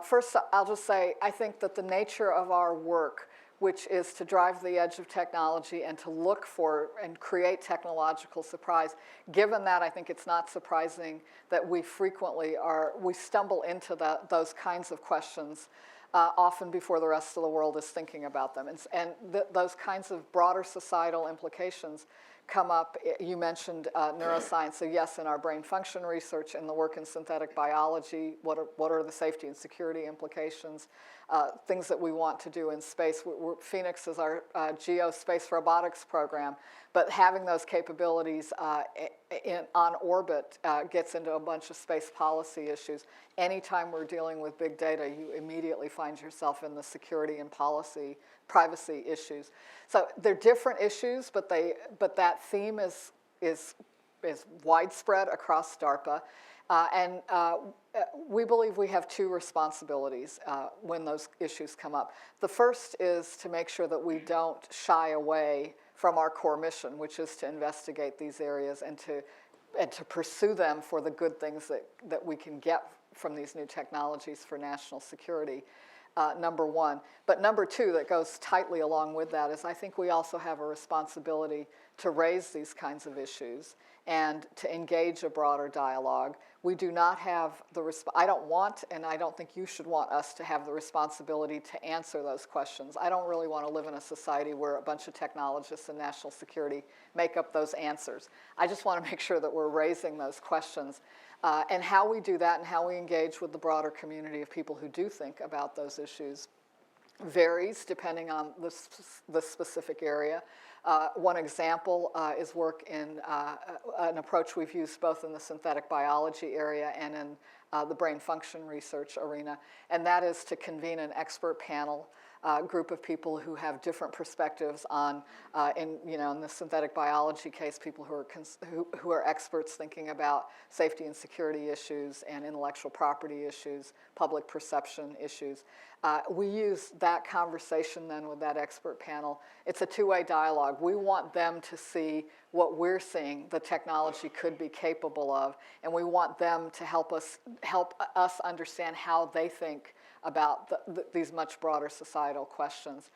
[SPEAKER 2] First, I'll just say, I think that the nature of our work, which is to drive the edge of technology and to look for and create technological surprise. Given that, I think it's not surprising that we frequently we stumble into those kinds of questions often before the rest of the world is thinking about them. And those kinds of broader societal implications come up. You mentioned neuroscience, so yes, in our brain function research and the work in synthetic biology, what are the safety and security implications, things that we want to do in space. Phoenix is our geospace robotics program, but having those capabilities on orbit gets into a bunch of space policy issues. Anytime we're dealing with big data, you immediately find yourself in the security and policy, privacy issues. So they're different issues, but that theme is widespread across DARPA. And we believe we have two responsibilities when those issues come up. The first is to make sure that we don't shy away from our core mission, which is to investigate these areas and to pursue them for the good things that we can get from these new technologies for national security, number one. But number two, that goes tightly along with that, is I think we also have a responsibility to raise these kinds of issues and to engage a broader dialogue. We do not have I don't want, and I don't think you should want us to have the responsibility to answer those questions. I don't really want to live in a society where a bunch of technologists and national security make up those answers. I just want to make sure that we're raising those questions. And how we do that and how we engage with the broader community of people who do think about those issues varies depending on the specific area. One example is work in an approach we've used both in the synthetic biology area and in the brain function research arena, and that is to convene an expert panel group of people who have different perspectives on, in the synthetic biology case, people who are experts thinking about safety and security issues and intellectual property issues, public perception issues. We use that conversation then with that expert panel. It's a two-way dialogue. We want them to see what we're seeing the technology could be capable of, and we want them to help us understand how they think about these much broader societal questions.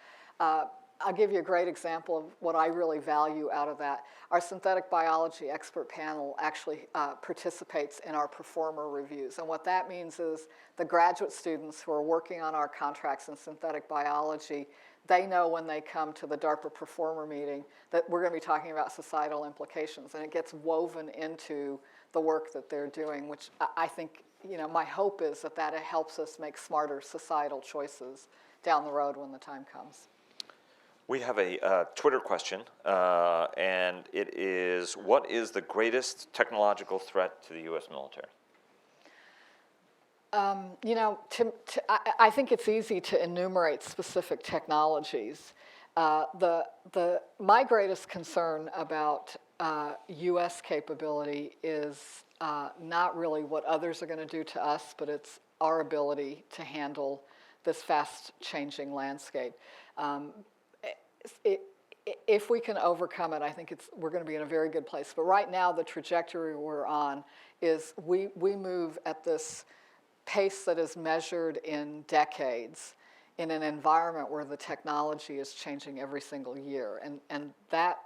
[SPEAKER 2] I'll give you a great example of what I really value out of that. Our synthetic biology expert panel actually participates in our performer reviews. And what that means is the graduate students who are working on our contracts in synthetic biology, they know when they come to the DARPA performer meeting that we're going to be talking about societal implications. And it gets woven into the work that they're doing, which I think, my hope is that helps us make smarter societal choices down the road when the time comes.
[SPEAKER 3] We have a Twitter question, and it is, what is the greatest technological threat to the U.S. military?
[SPEAKER 2] I think it's easy to enumerate specific technologies. My greatest concern about U.S. capability is not really what others are going to do to us, but it's our ability to handle this fast-changing landscape. If we can overcome it, I think we're going to be in a very good place. But right now, the trajectory we're on is we move at this pace that is measured in decades in an environment where the technology is changing every single year. And that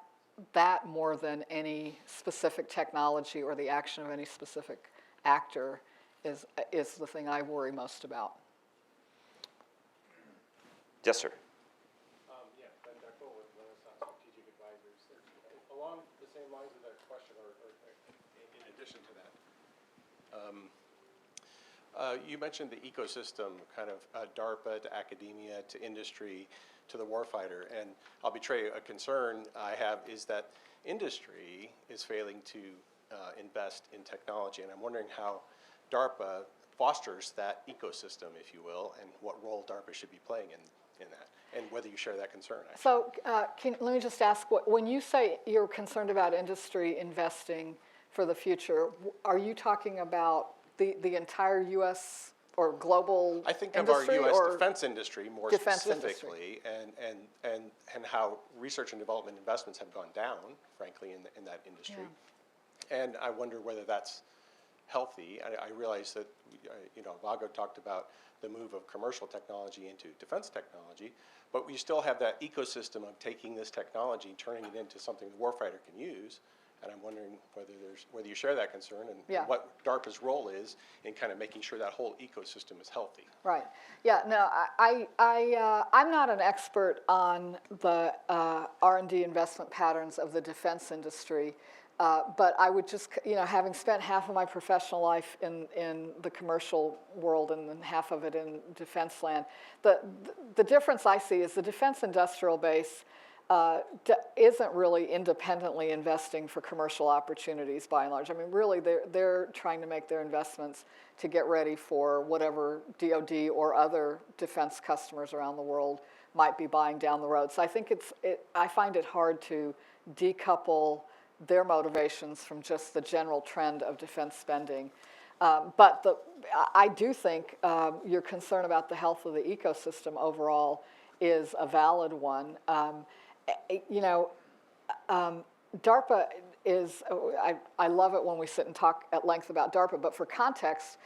[SPEAKER 2] more than any specific technology or the action of any specific actor is the thing I worry most about.
[SPEAKER 3] Yes, sir.
[SPEAKER 6] Along the same lines of that question, or in addition to that, you mentioned the ecosystem, kind of DARPA to academia to industry to the warfighter, and I'll betray a concern I have is that industry is failing to invest in technology, and I'm wondering how DARPA fosters that ecosystem, if you will, and what role DARPA should be playing in that, and whether you share that concern. Actually.
[SPEAKER 2] So let me just ask, when you say you're concerned about industry investing for the future, are you talking about the entire U.S. or global
[SPEAKER 6] I think
[SPEAKER 2] industry,
[SPEAKER 6] of our U.S.
[SPEAKER 2] or
[SPEAKER 6] defense industry more
[SPEAKER 2] defense
[SPEAKER 6] specifically, and how research and development investments have gone down, frankly, in that industry. Yeah. And I wonder whether that's healthy. I realize that, Vago talked about the move of commercial technology into defense technology, but we still have that ecosystem of taking this technology, turning it into something the warfighter can use, And I'm wondering whether you share that concern and
[SPEAKER 2] Yeah.
[SPEAKER 6] what DARPA's role is in kind of making sure that whole ecosystem is healthy.
[SPEAKER 2] Right. Yeah. No, I'm not an expert on the R&D investment patterns of the defense industry, but I would just, having spent half of my professional life in the commercial world and then half of it in defense land, the difference I see is the defense industrial base isn't really independently investing for commercial opportunities by and large. I mean, really, they're trying to make their investments to get ready for whatever DoD or other defense customers around the world might be buying down the road. So I think I find it hard to decouple their motivations from just the general trend of defense spending. But I do think your concern about the health of the ecosystem overall is a valid one. DARPA is, I love it when we sit and talk at length about DARPA, but for context,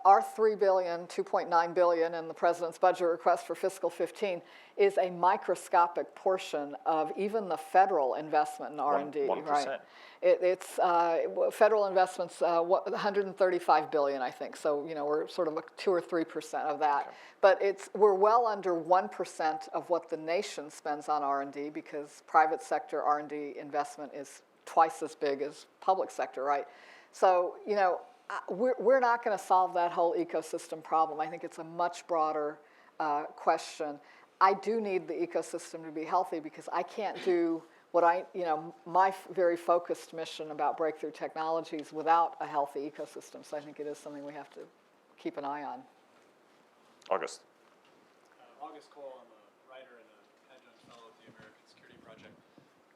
[SPEAKER 2] our $3 billion, $2.9 billion in the president's budget request for fiscal 15 is a microscopic portion of even the federal investment in R&D.
[SPEAKER 3] 1%.
[SPEAKER 2] Right? It's federal investments, 135 billion, I think. So we're sort of 2 or 3% of that. Okay. But we're well under 1% of what the nation spends on R&D, because private sector R&D investment is twice as big as public sector, right? So we're not going to solve that whole ecosystem problem. I think it's a much broader question. I do need the ecosystem to be healthy, because I can't do what my very focused mission about breakthrough technologies without a healthy ecosystem. So I think it is something we have to keep an eye on.
[SPEAKER 3] August.
[SPEAKER 7] August Cole, I'm a writer and an adjunct fellow at the American Security Project.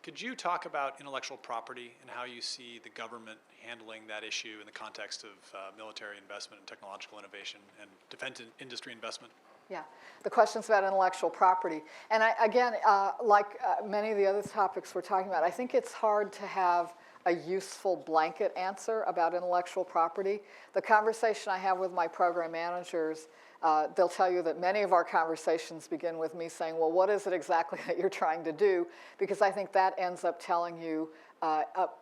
[SPEAKER 7] Could you talk about intellectual property and how you see the government handling that issue in the context of military investment and technological innovation and defense industry investment?
[SPEAKER 2] Yeah, the question's about intellectual property. And like many of the other topics we're talking about, I think it's hard to have a useful blanket answer about intellectual property. The conversation I have with my program managers, they'll tell you that many of our conversations begin with me saying, well, what is it exactly that you're trying to do? Because I think that ends up telling you,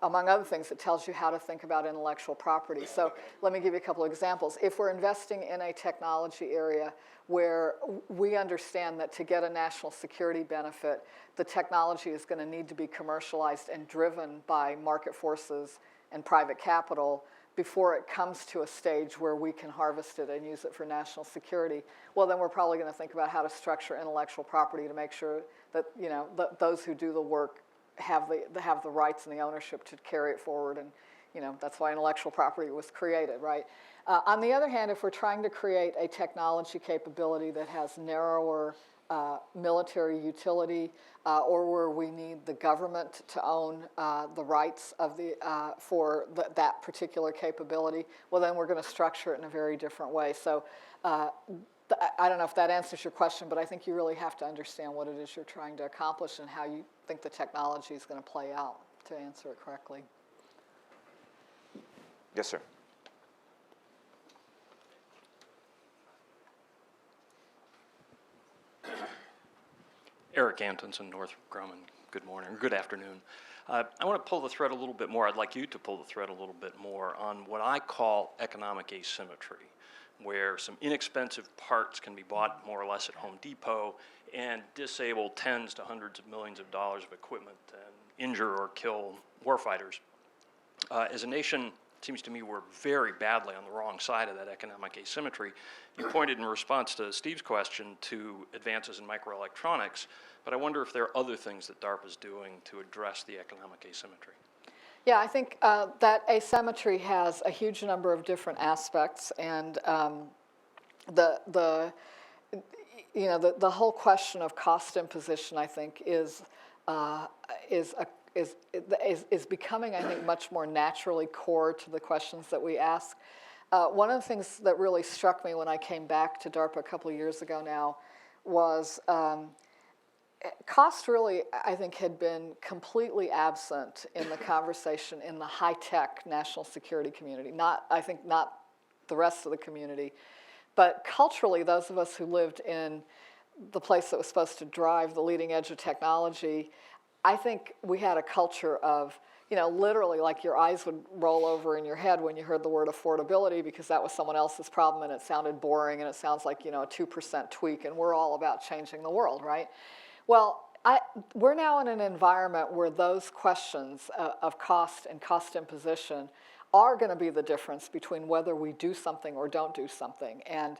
[SPEAKER 2] among other things, it tells you how to think about intellectual property. So let me give you a couple of examples. If we're investing in a technology area where we understand that to get a national security benefit, the technology is going to need to be commercialized and driven by market forces and private capital before it comes to a stage where we can harvest it and use it for national security, well, then we're probably going to think about how to structure intellectual property to make sure that those who do the work have the rights and the ownership to carry it forward. And that's why intellectual property was created, right? On the other hand, if we're trying to create a technology capability that has narrower military utility, or where we need the government to own the rights of that particular capability, well, then we're going to structure it in a very different way. So I don't know if that answers your question, but I think you really have to understand what it is you're trying to accomplish and how you think the technology is going to play out to answer it correctly.
[SPEAKER 3] Yes, sir.
[SPEAKER 8] Eric Antonson, Northrop Grumman. Good morning, or good afternoon. I want to pull the thread a little bit more. I'd like you to pull the thread a little bit more on what I call economic asymmetry, where some inexpensive parts can be bought more or less at Home Depot and disable tens to hundreds of millions of dollars of equipment and injure or kill warfighters. As a nation, it seems to me we're very badly on the wrong side of that economic asymmetry. You pointed in response to Steve's question to advances in microelectronics, but I wonder if there are other things that DARPA is doing to address the economic asymmetry.
[SPEAKER 2] Yeah, I think that asymmetry has a huge number of different aspects, and the whole question of cost imposition, I think, is becoming, I think, much more naturally core to the questions that we ask. One of the things that really struck me when I came back to DARPA a couple of years ago now was cost really, I think, had been completely absent in the conversation in the high-tech national security community. Not the rest of the community, but culturally, those of us who lived in the place that was supposed to drive the leading edge of technology, I think we had a culture of, literally like your eyes would roll over in your head when you heard the word affordability, because that was someone else's problem and it sounded boring and it sounds like, a 2% tweak, and we're all about changing the world, right? Well, we're now in an environment where those questions of cost and cost imposition are going to be the difference between whether we do something or don't do something. And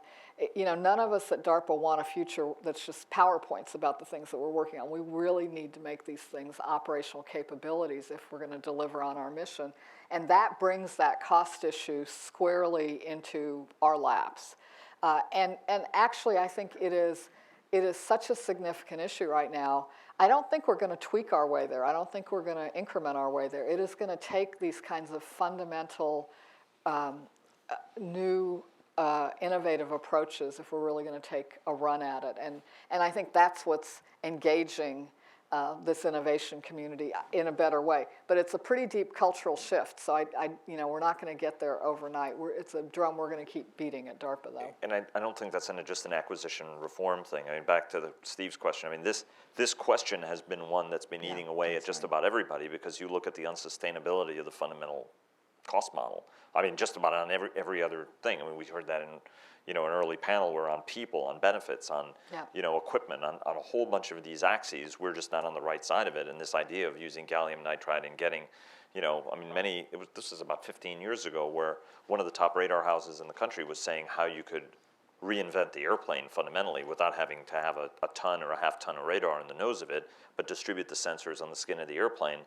[SPEAKER 2] none of us at DARPA want a future that's just PowerPoints about the things that we're working on. We really need to make these things operational capabilities if we're going to deliver on our mission. And that brings that cost issue squarely into our laps. And actually, I think it is such a significant issue right now. I don't think we're going to tweak our way there. I don't think we're going to increment our way there. It is going to take these kinds of fundamental, new, innovative approaches if we're really going to take a run at it. And I think that's what's engaging this innovation community in a better way. But it's a pretty deep cultural shift. So we're not going to get there overnight. It's a drum we're going to keep beating at DARPA, though.
[SPEAKER 3] And I don't think that's just an acquisition reform thing. I mean, back to Steve's question. I mean, this question has been one that's been eating away at just about everybody, because you look at the unsustainability of the fundamental cost model. I mean, just about on every other thing. I mean, we heard that in an early panel where on people, on benefits, on equipment, on a whole bunch of these axes, we're just not on the right side of it. And this idea of using gallium nitride and getting, this is about 15 years ago, where one of the top radar houses in the country was saying how you could reinvent the airplane fundamentally without having to have a ton or a half ton of radar in the nose of it, but distribute the sensors on the skin of the airplane.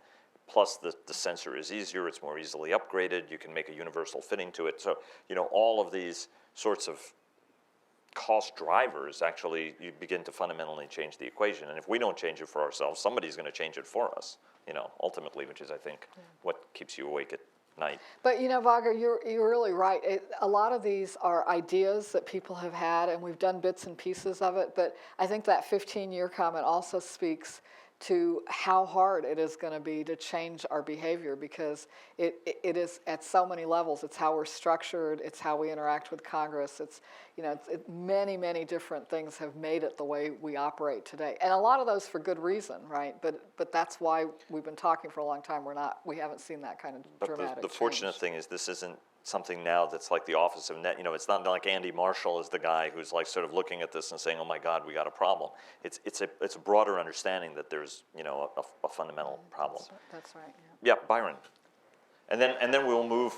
[SPEAKER 3] Plus the sensor is easier, it's more easily upgraded, you can make a universal fitting to it. So, all of these sorts of cost drivers, actually, you begin to fundamentally change the equation. And if we don't change it for ourselves, somebody's going to change it for us, ultimately, which is, I think, what keeps you awake at night.
[SPEAKER 2] But, Vaga, you're really right. A lot of these are ideas that people have had, and we've done bits and pieces of it. But I think that 15-year comment also speaks to how hard it is going to be to change our behavior, because it is at so many levels. It's how we're structured. It's how we interact with Congress. It's many, many different things have made it the way we operate today, and a lot of those for good reason, right? But that's why we've been talking for a long time. We haven't seen that kind of dramatic
[SPEAKER 3] the
[SPEAKER 2] change.
[SPEAKER 3] fortunate thing is this isn't something now that's like the office of net. It's not like Andy Marshall is the guy who's like sort of looking at this and saying, "Oh my God, we got a problem." It's a broader understanding that there's a fundamental problem.
[SPEAKER 2] That's right.
[SPEAKER 3] Yeah, Byron, and then we'll move.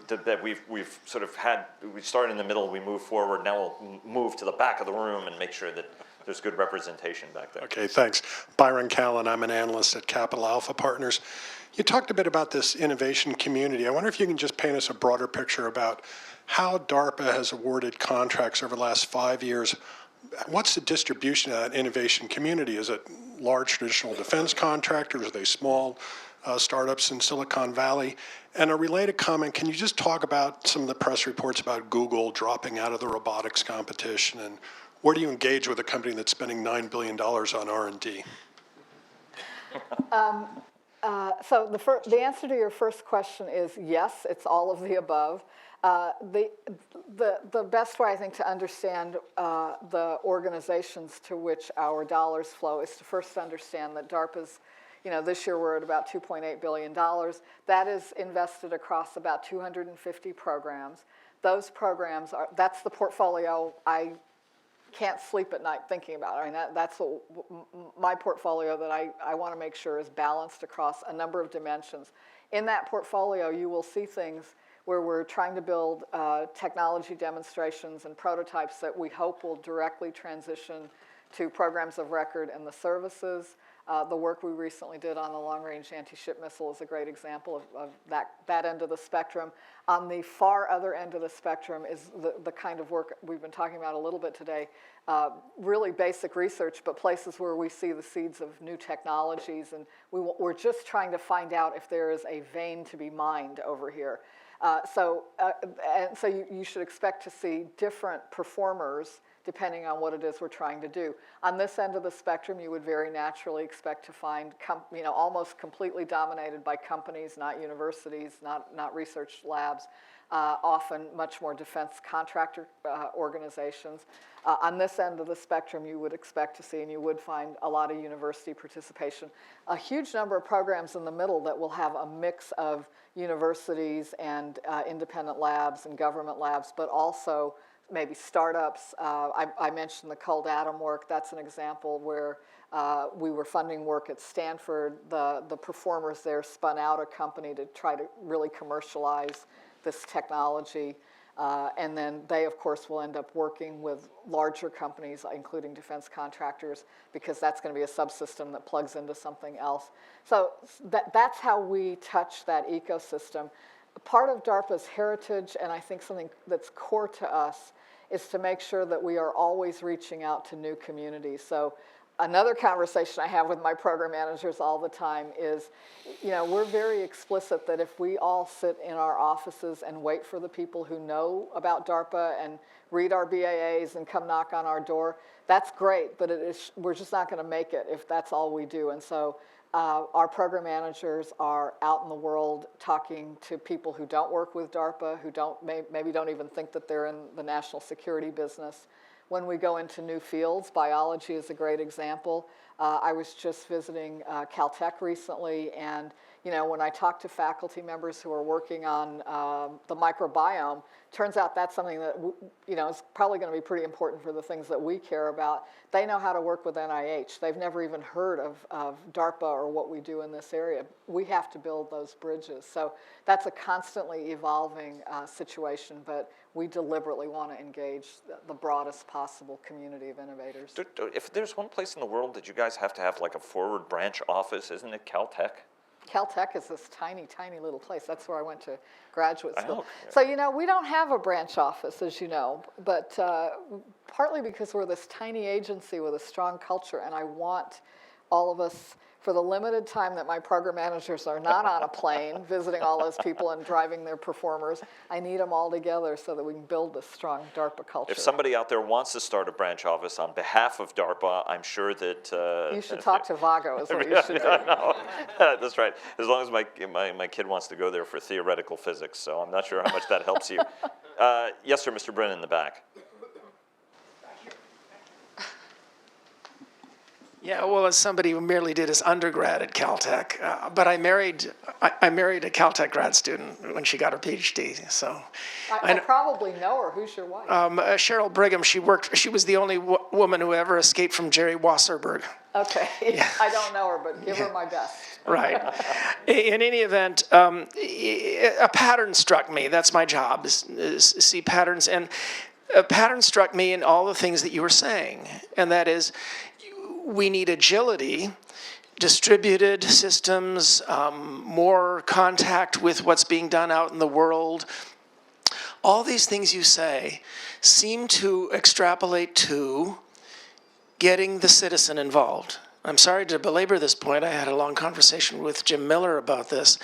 [SPEAKER 3] That we've sort of had. We started in the middle. We move forward. Now we'll move to the back of the room and make sure that there's good representation back there.
[SPEAKER 9] Okay, thanks. Byron Callan, I'm an analyst at Capital Alpha Partners. You talked a bit about this innovation community. I wonder if you can just paint us a broader picture about how DARPA has awarded contracts over the last 5 years. What's the distribution of that innovation community? Is it large traditional defense contractors? Are they small startups in Silicon Valley? And a related comment, can you just talk about some of the press reports about Google dropping out of the robotics competition, and where do you engage with a company that's spending $9 billion on R&D?
[SPEAKER 2] So the answer to your first question is yes, it's all of the above. The best way, I think, to understand the organizations to which our dollars flow is to first understand that DARPA's, this year we're at about $2.8 billion. That is invested across about 250 programs. Those programs that's the portfolio I can't sleep at night thinking about. I mean, that's my portfolio that I want to make sure is balanced across a number of dimensions. In that portfolio, you will see things where we're trying to build technology demonstrations and prototypes that we hope will directly transition to programs of record and the services. The work we recently did on the long-range anti-ship missile is a great example of that end of the spectrum. On the far other end of the spectrum is the kind of work we've been talking about a little bit today, really basic research, but places where we see the seeds of new technologies, and we're just trying to find out if there is a vein to be mined over here. So you should expect to see different performers depending on what it is we're trying to do. On this end of the spectrum, you would very naturally expect to find almost completely dominated by companies, not universities, not research labs, often much more defense contractor organizations. On this end of the spectrum, you would expect to see, and you would find, a lot of university participation. A huge number of programs in the middle that will have a mix of universities and independent labs and government labs, but also maybe startups. I mentioned the cold atom work. That's an example where we were funding work at Stanford. The performers there spun out a company to try to really commercialize this technology. And then they, of course, will end up working with larger companies, including defense contractors, because that's going to be a subsystem that plugs into something else. So that's how we touch that ecosystem. Part of DARPA's heritage, and I think something that's core to us, is to make sure that we are always reaching out to new communities. So another conversation I have with my program managers all the time is, we're very explicit that if we all sit in our offices and wait for the people who know about DARPA and read our BAAs and come knock on our door, that's great, but we're just not going to make it if that's all we do. And so our program managers are out in the world talking to people who don't work with DARPA, who maybe don't even think that they're in the national security business. When we go into new fields, biology is a great example. I was just visiting Caltech recently, and when I talk to faculty members who are working on the microbiome, turns out that's something that is probably going to be pretty important for the things that we care about. They know how to work with NIH. They've never even heard of DARPA or what we do in this area. We have to build those bridges. So that's a constantly evolving situation, but we deliberately want to engage the broadest possible community of innovators.
[SPEAKER 3] If there's one place in the world that you guys have to have like a forward branch office, isn't it Caltech?
[SPEAKER 2] Caltech is this tiny, tiny little place. That's where I went to graduate school.
[SPEAKER 3] know.
[SPEAKER 2] So, we don't have a branch office, as you know, but partly because we're this tiny agency with a strong culture, and I want all of us, for the limited time that my program managers are not on a plane visiting all those people and driving their performers, I need them all together so that we can build this strong DARPA culture.
[SPEAKER 3] If somebody out there wants to start a branch office on behalf of DARPA, I'm sure that...
[SPEAKER 2] you should talk to Vago is what you should do.
[SPEAKER 3] No, that's right. As long as my kid wants to go there for theoretical physics, so I'm not sure how much that helps you. Yes, sir, Mr. Brennan in the back.
[SPEAKER 10] Yeah, well, as somebody who merely did his undergrad at Caltech, but I married a Caltech grad student when she got her PhD. So
[SPEAKER 2] I probably know her. Who's your wife?
[SPEAKER 10] Cheryl Brigham. She was the only woman who ever escaped from Jerry Wasserberg.
[SPEAKER 2] Okay, yeah. I don't know her, but give her my best.
[SPEAKER 10] Right. In any event, a pattern struck me. That's my job, is see patterns, and a pattern struck me in all the things that you were saying, and that is, we need agility, distributed systems, more contact with what's being done out in the world. All these things you say seem to extrapolate to getting the citizen involved. I'm sorry to belabor this point. I had a long conversation with Jim Miller about this,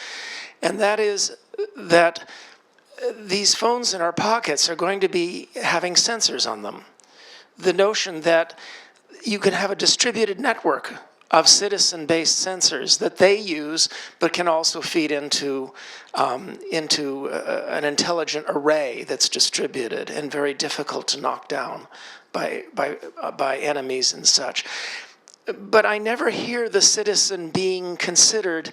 [SPEAKER 10] and that is that these phones in our pockets are going to be having sensors on them. The notion that you can have a distributed network of citizen-based sensors that they use, but can also feed into an intelligent array that's distributed and very difficult to knock down by enemies and such. But I never hear the citizen being considered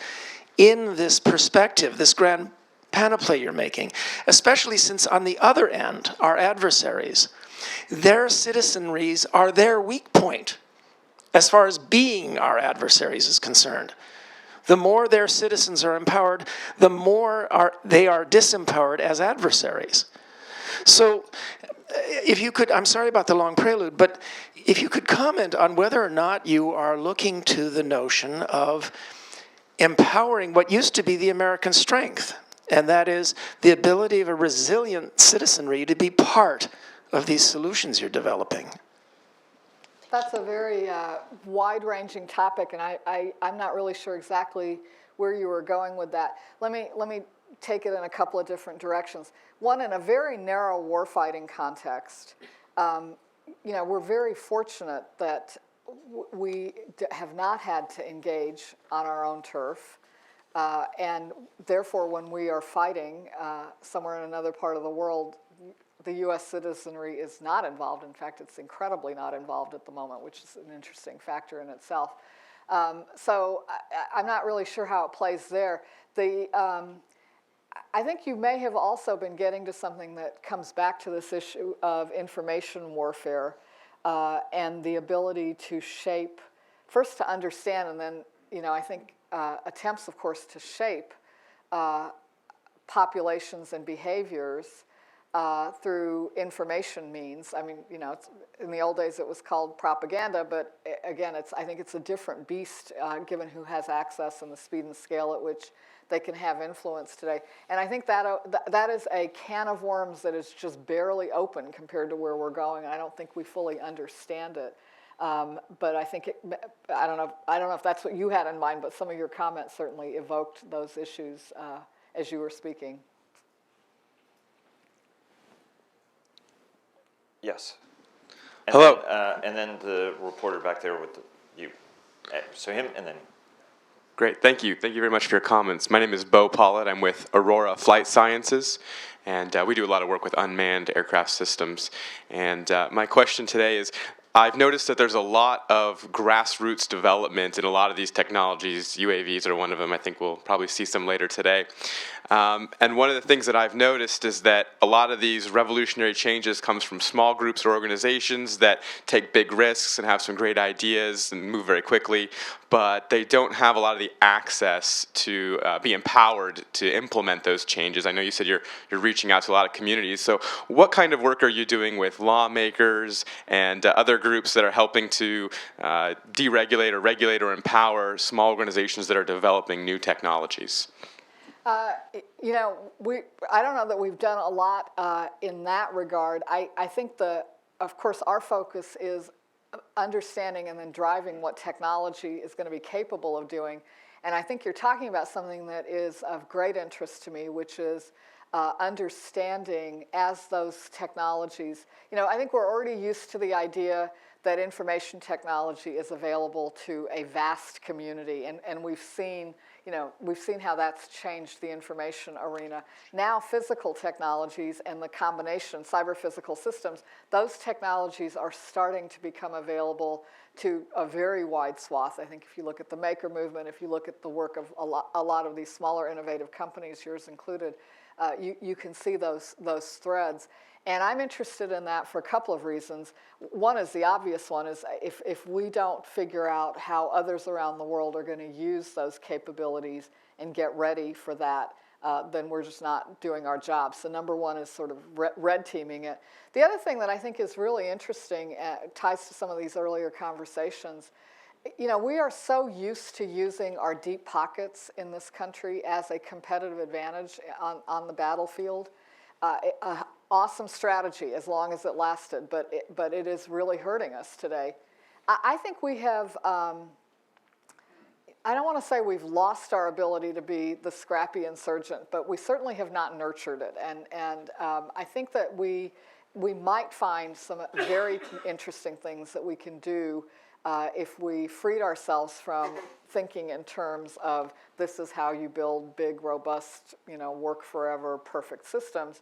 [SPEAKER 10] in this perspective, this grand panoply you're making, especially since on the other end, our adversaries, their citizenries are their weak point as far as being our adversaries is concerned. The more their citizens are empowered, the more they are disempowered as adversaries. So if you could, I'm sorry about the long prelude, but if you could comment on whether or not you are looking to the notion of empowering what used to be the American strength, and that is the ability of a resilient citizenry to be part of these solutions you're developing.
[SPEAKER 2] That's a very wide-ranging topic, and I'm not really sure exactly where you were going with that. Let me take it in a couple of different directions. One, in a very narrow warfighting context, we're very fortunate that we have not had to engage on our own turf. And therefore, when we are fighting somewhere in another part of the world, the U.S. citizenry is not involved. In fact, it's incredibly not involved at the moment, which is an interesting factor in itself. So I'm not really sure how it plays there. I think you may have also been getting to something that comes back to this issue of information warfare and the ability to shape, first to understand, and then, I think attempts, of course, to shape populations and behaviors through information means. I mean, in the old days it was called propaganda, but again, I think it's a different beast given who has access and the speed and scale at which they can have influence today. And I think that is a can of worms that is just barely open compared to where we're going. And I don't think we fully understand it. But I think I don't know if that's what you had in mind, but some of your comments certainly evoked those issues as you were speaking.
[SPEAKER 3] Yes.
[SPEAKER 11] Hello.
[SPEAKER 3] And then the reporter back there with you. So him and then.
[SPEAKER 11] Great, thank you. Thank you very much for your comments. My name is Bo Pollitt. I'm with Aurora Flight Sciences, and we do a lot of work with unmanned aircraft systems. And my question today is, I've noticed that there's a lot of grassroots development in a lot of these technologies. UAVs are one of them. I think we'll probably see some later today. And one of the things that I've noticed is that a lot of these revolutionary changes comes from small groups or organizations that take big risks and have some great ideas and move very quickly, but they don't have a lot of the access to be empowered to implement those changes. I know you said you're reaching out to a lot of communities. So what kind of work are you doing with lawmakers and other groups that are helping to deregulate or regulate or empower small organizations that are developing new technologies?
[SPEAKER 2] I don't know that we've done a lot in that regard. I think of course, our focus is understanding and then driving what technology is going to be capable of doing. And I think you're talking about something that is of great interest to me, which is understanding as those technologies, I think we're already used to the idea that information technology is available to a vast community, and we've seen how that's changed the information arena. Now physical technologies and the combination, cyber-physical systems, those technologies are starting to become available to a very wide swath. I think if you look at the maker movement, if you look at the work of a lot of these smaller innovative companies, yours included, you can see those threads. And I'm interested in that for a couple of reasons. One is the obvious one, is if we don't figure out how others around the world are going to use those capabilities and get ready for that, then we're just not doing our job. So number one is sort of red teaming it. The other thing that I think is really interesting, ties to some of these earlier conversations, we are so used to using our deep pockets in this country as a competitive advantage on the battlefield. Awesome strategy as long as it lasted, but it is really hurting us today. I think we have, I don't want to say we've lost our ability to be the scrappy insurgent, but we certainly have not nurtured it. And I think that we might find some very interesting things that we can do if we freed ourselves from thinking in terms of this is how you build big, robust, work forever, perfect systems.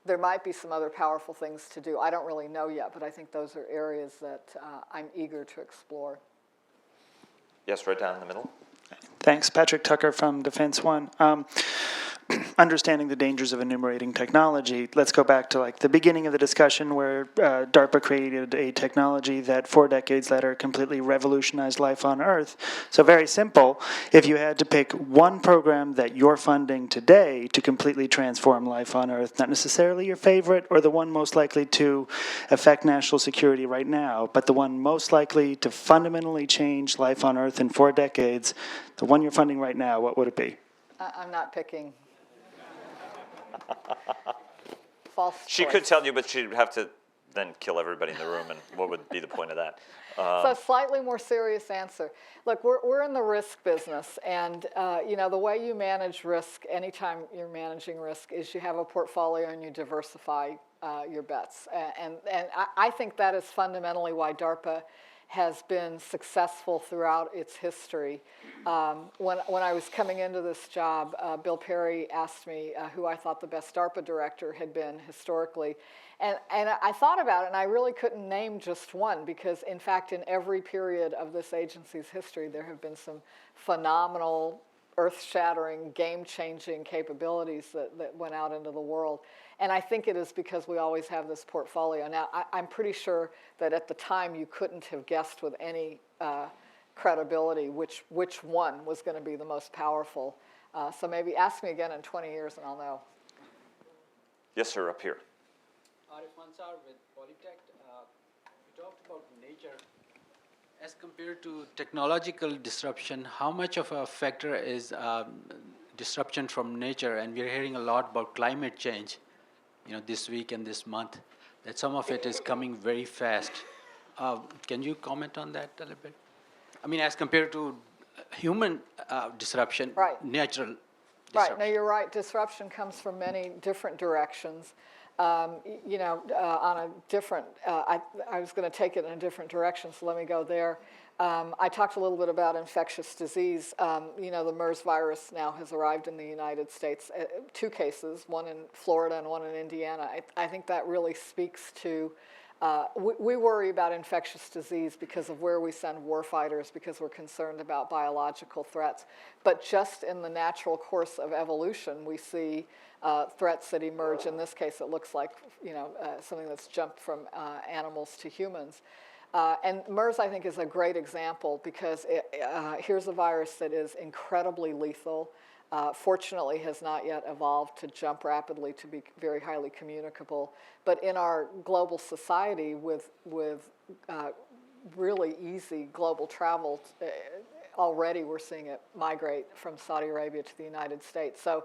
[SPEAKER 2] There might be some other powerful things to do. I don't really know yet, but I think those are areas that I'm eager to explore.
[SPEAKER 3] Yes, right down in the middle.
[SPEAKER 12] Thanks. Patrick Tucker from Defense One. Understanding the dangers of enumerating technology, let's go back to the beginning of the discussion where DARPA created a technology that 4 decades later completely revolutionized life on Earth. So very simple, if you had to pick one program that you're funding today to completely transform life on Earth, not necessarily your favorite or the one most likely to affect national security right now, but the one most likely to fundamentally change life on Earth in 4 decades, the one you're funding right now, what would it be?
[SPEAKER 2] I'm not picking. False
[SPEAKER 3] She
[SPEAKER 2] choice.
[SPEAKER 3] could tell you, but she'd have to then kill everybody in the room, and what would be the point of that?
[SPEAKER 2] So a slightly more serious answer. Look, we're in the risk business, and you know, the way you manage risk, anytime you're managing risk, is you have a portfolio and you diversify your bets. And I think that is fundamentally why DARPA has been successful throughout its history. When I was coming into this job, Bill Perry asked me who I thought the best DARPA director had been historically. And I thought about it, and I really couldn't name just one, because in fact, in every period of this agency's history, there have been some phenomenal, earth-shattering, game-changing capabilities that went out into the world. And I think it is because we always have this portfolio. Now, I'm pretty sure that at the time you couldn't have guessed with any credibility which one was going to be the most powerful. So maybe ask me again in 20 years and I'll know.
[SPEAKER 3] Yes, sir, up here.
[SPEAKER 13] Arif Ansar with Polytech. You talked about nature. As compared to technological disruption, how much of a factor is disruption from nature? And we're hearing a lot about climate change, you know, this week and this month, that some of it is coming very fast. Can you comment on that a little bit? I mean, as compared to human disruption,
[SPEAKER 2] right.
[SPEAKER 13] Natural disruption.
[SPEAKER 2] Right, no, you're right. Disruption comes from many different directions. You know, on a different, I was going to take it in a different direction, so let me go there. I talked a little bit about infectious disease. You know, the MERS virus now has arrived in the United States. 2 cases, one in Florida and one in Indiana. I think that really speaks to, we worry about infectious disease because of where we send warfighters, because we're concerned about biological threats. But just in the natural course of evolution, we see threats that emerge. In this case, it looks like, you know, something that's jumped from animals to humans. And MERS, I think, is a great example because here's a virus that is incredibly lethal. Fortunately, has not yet evolved to jump rapidly to be very highly communicable. But in our global society, with really easy global travel, already we're seeing it migrate from Saudi Arabia to the United States. So,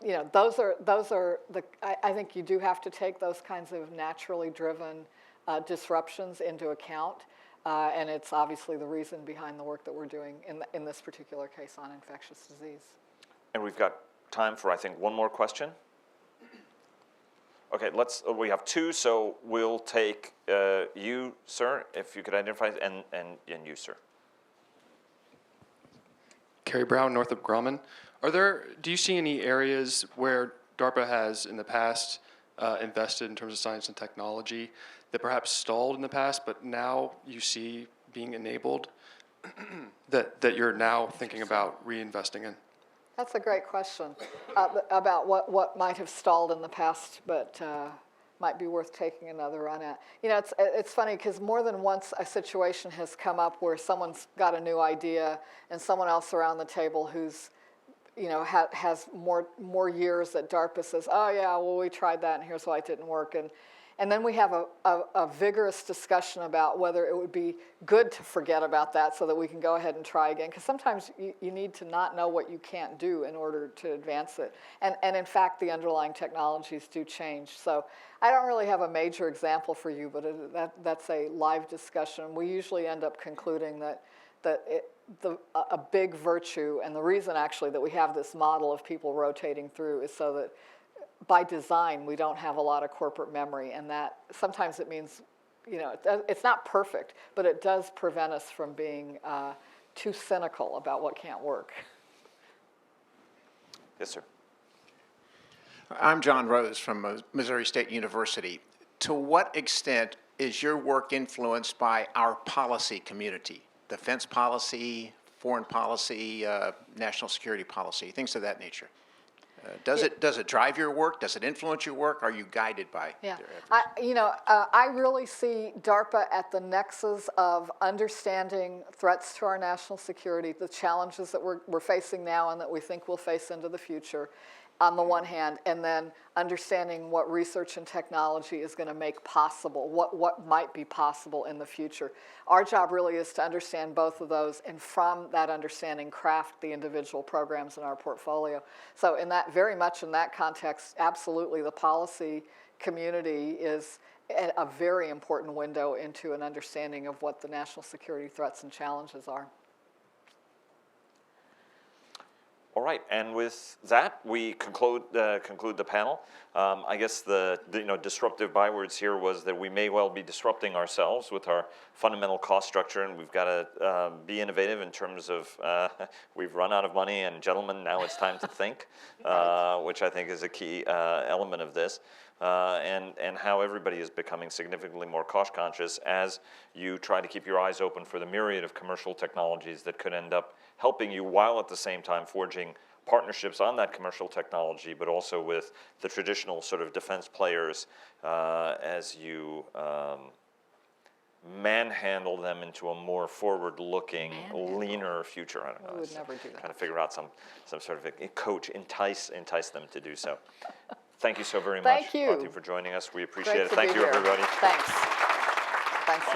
[SPEAKER 2] you know, those are the. I think you do have to take those kinds of naturally driven disruptions into account, and it's obviously the reason behind the work that we're doing in this particular case on infectious disease.
[SPEAKER 3] And we've got time for, I think, one more question. Okay, we have 2, so we'll take you, sir, if you could identify, and you, sir.
[SPEAKER 14] Kerry Brown, Northrop Grumman. Do you see any areas where DARPA has in the past invested in terms of science and technology that perhaps stalled in the past, but now you see being enabled that you're now thinking about reinvesting in?
[SPEAKER 2] That's a great question about what might have stalled in the past, but might be worth taking another run at. You know, it's funny because more than once a situation has come up where someone's got a new idea and someone else around the table who's, you know, has more years at DARPA says, oh yeah, well we tried that and here's why it didn't work. And then we have a vigorous discussion about whether it would be good to forget about that so that we can go ahead and try again. Because sometimes you need to not know what you can't do in order to advance it. And in fact, the underlying technologies do change. So I don't really have a major example for you, but that's a live discussion. We usually end up concluding that a big virtue, and the reason actually that we have this model of people rotating through is so that by design, we don't have a lot of corporate memory, and that sometimes it means, you know, it's not perfect, but it does prevent us from being too cynical about what can't work.
[SPEAKER 3] Yes, sir.
[SPEAKER 15] I'm John Rose from Missouri State University. To what extent is your work influenced by our policy community, defense policy, foreign policy, national security policy, things of that nature? Does it drive your work? Does it influence your work? Are you guided by their efforts?
[SPEAKER 2] I really see DARPA at the nexus of understanding threats to our national security, the challenges that we're facing now and that we think we'll face into the future, on the one hand, and then understanding what research and technology is going to make possible, what might be possible in the future. Our job really is to understand both of those, and from that understanding, craft the individual programs in our portfolio. So very much in that context, absolutely, the policy community is a very important window into an understanding of what the national security threats and challenges are.
[SPEAKER 3] All right, and with that, we conclude the panel. I guess the disruptive bywords here was that we may well be disrupting ourselves with our fundamental cost structure, and we've got to be innovative in terms of we've run out of money, and gentlemen, now it's time to think, which I think is a key element of this. And how everybody is becoming significantly more cost conscious as you try to keep your eyes open for the myriad of commercial technologies that could end up helping you, while at the same time forging partnerships on that commercial technology, but also with the traditional sort of defense players as you manhandle them into a more forward-looking, leaner future. I don't know.
[SPEAKER 2] We would never do that.
[SPEAKER 3] Kind of figure out some sort of a coach, entice them to do so. Thank you so very much,
[SPEAKER 2] Thank you.
[SPEAKER 3] Aarti, for joining us. We appreciate
[SPEAKER 2] Great
[SPEAKER 3] it.
[SPEAKER 2] to
[SPEAKER 3] Thank
[SPEAKER 2] be
[SPEAKER 3] you,
[SPEAKER 2] here.
[SPEAKER 3] everybody.
[SPEAKER 2] Thanks. Thanks, Bob.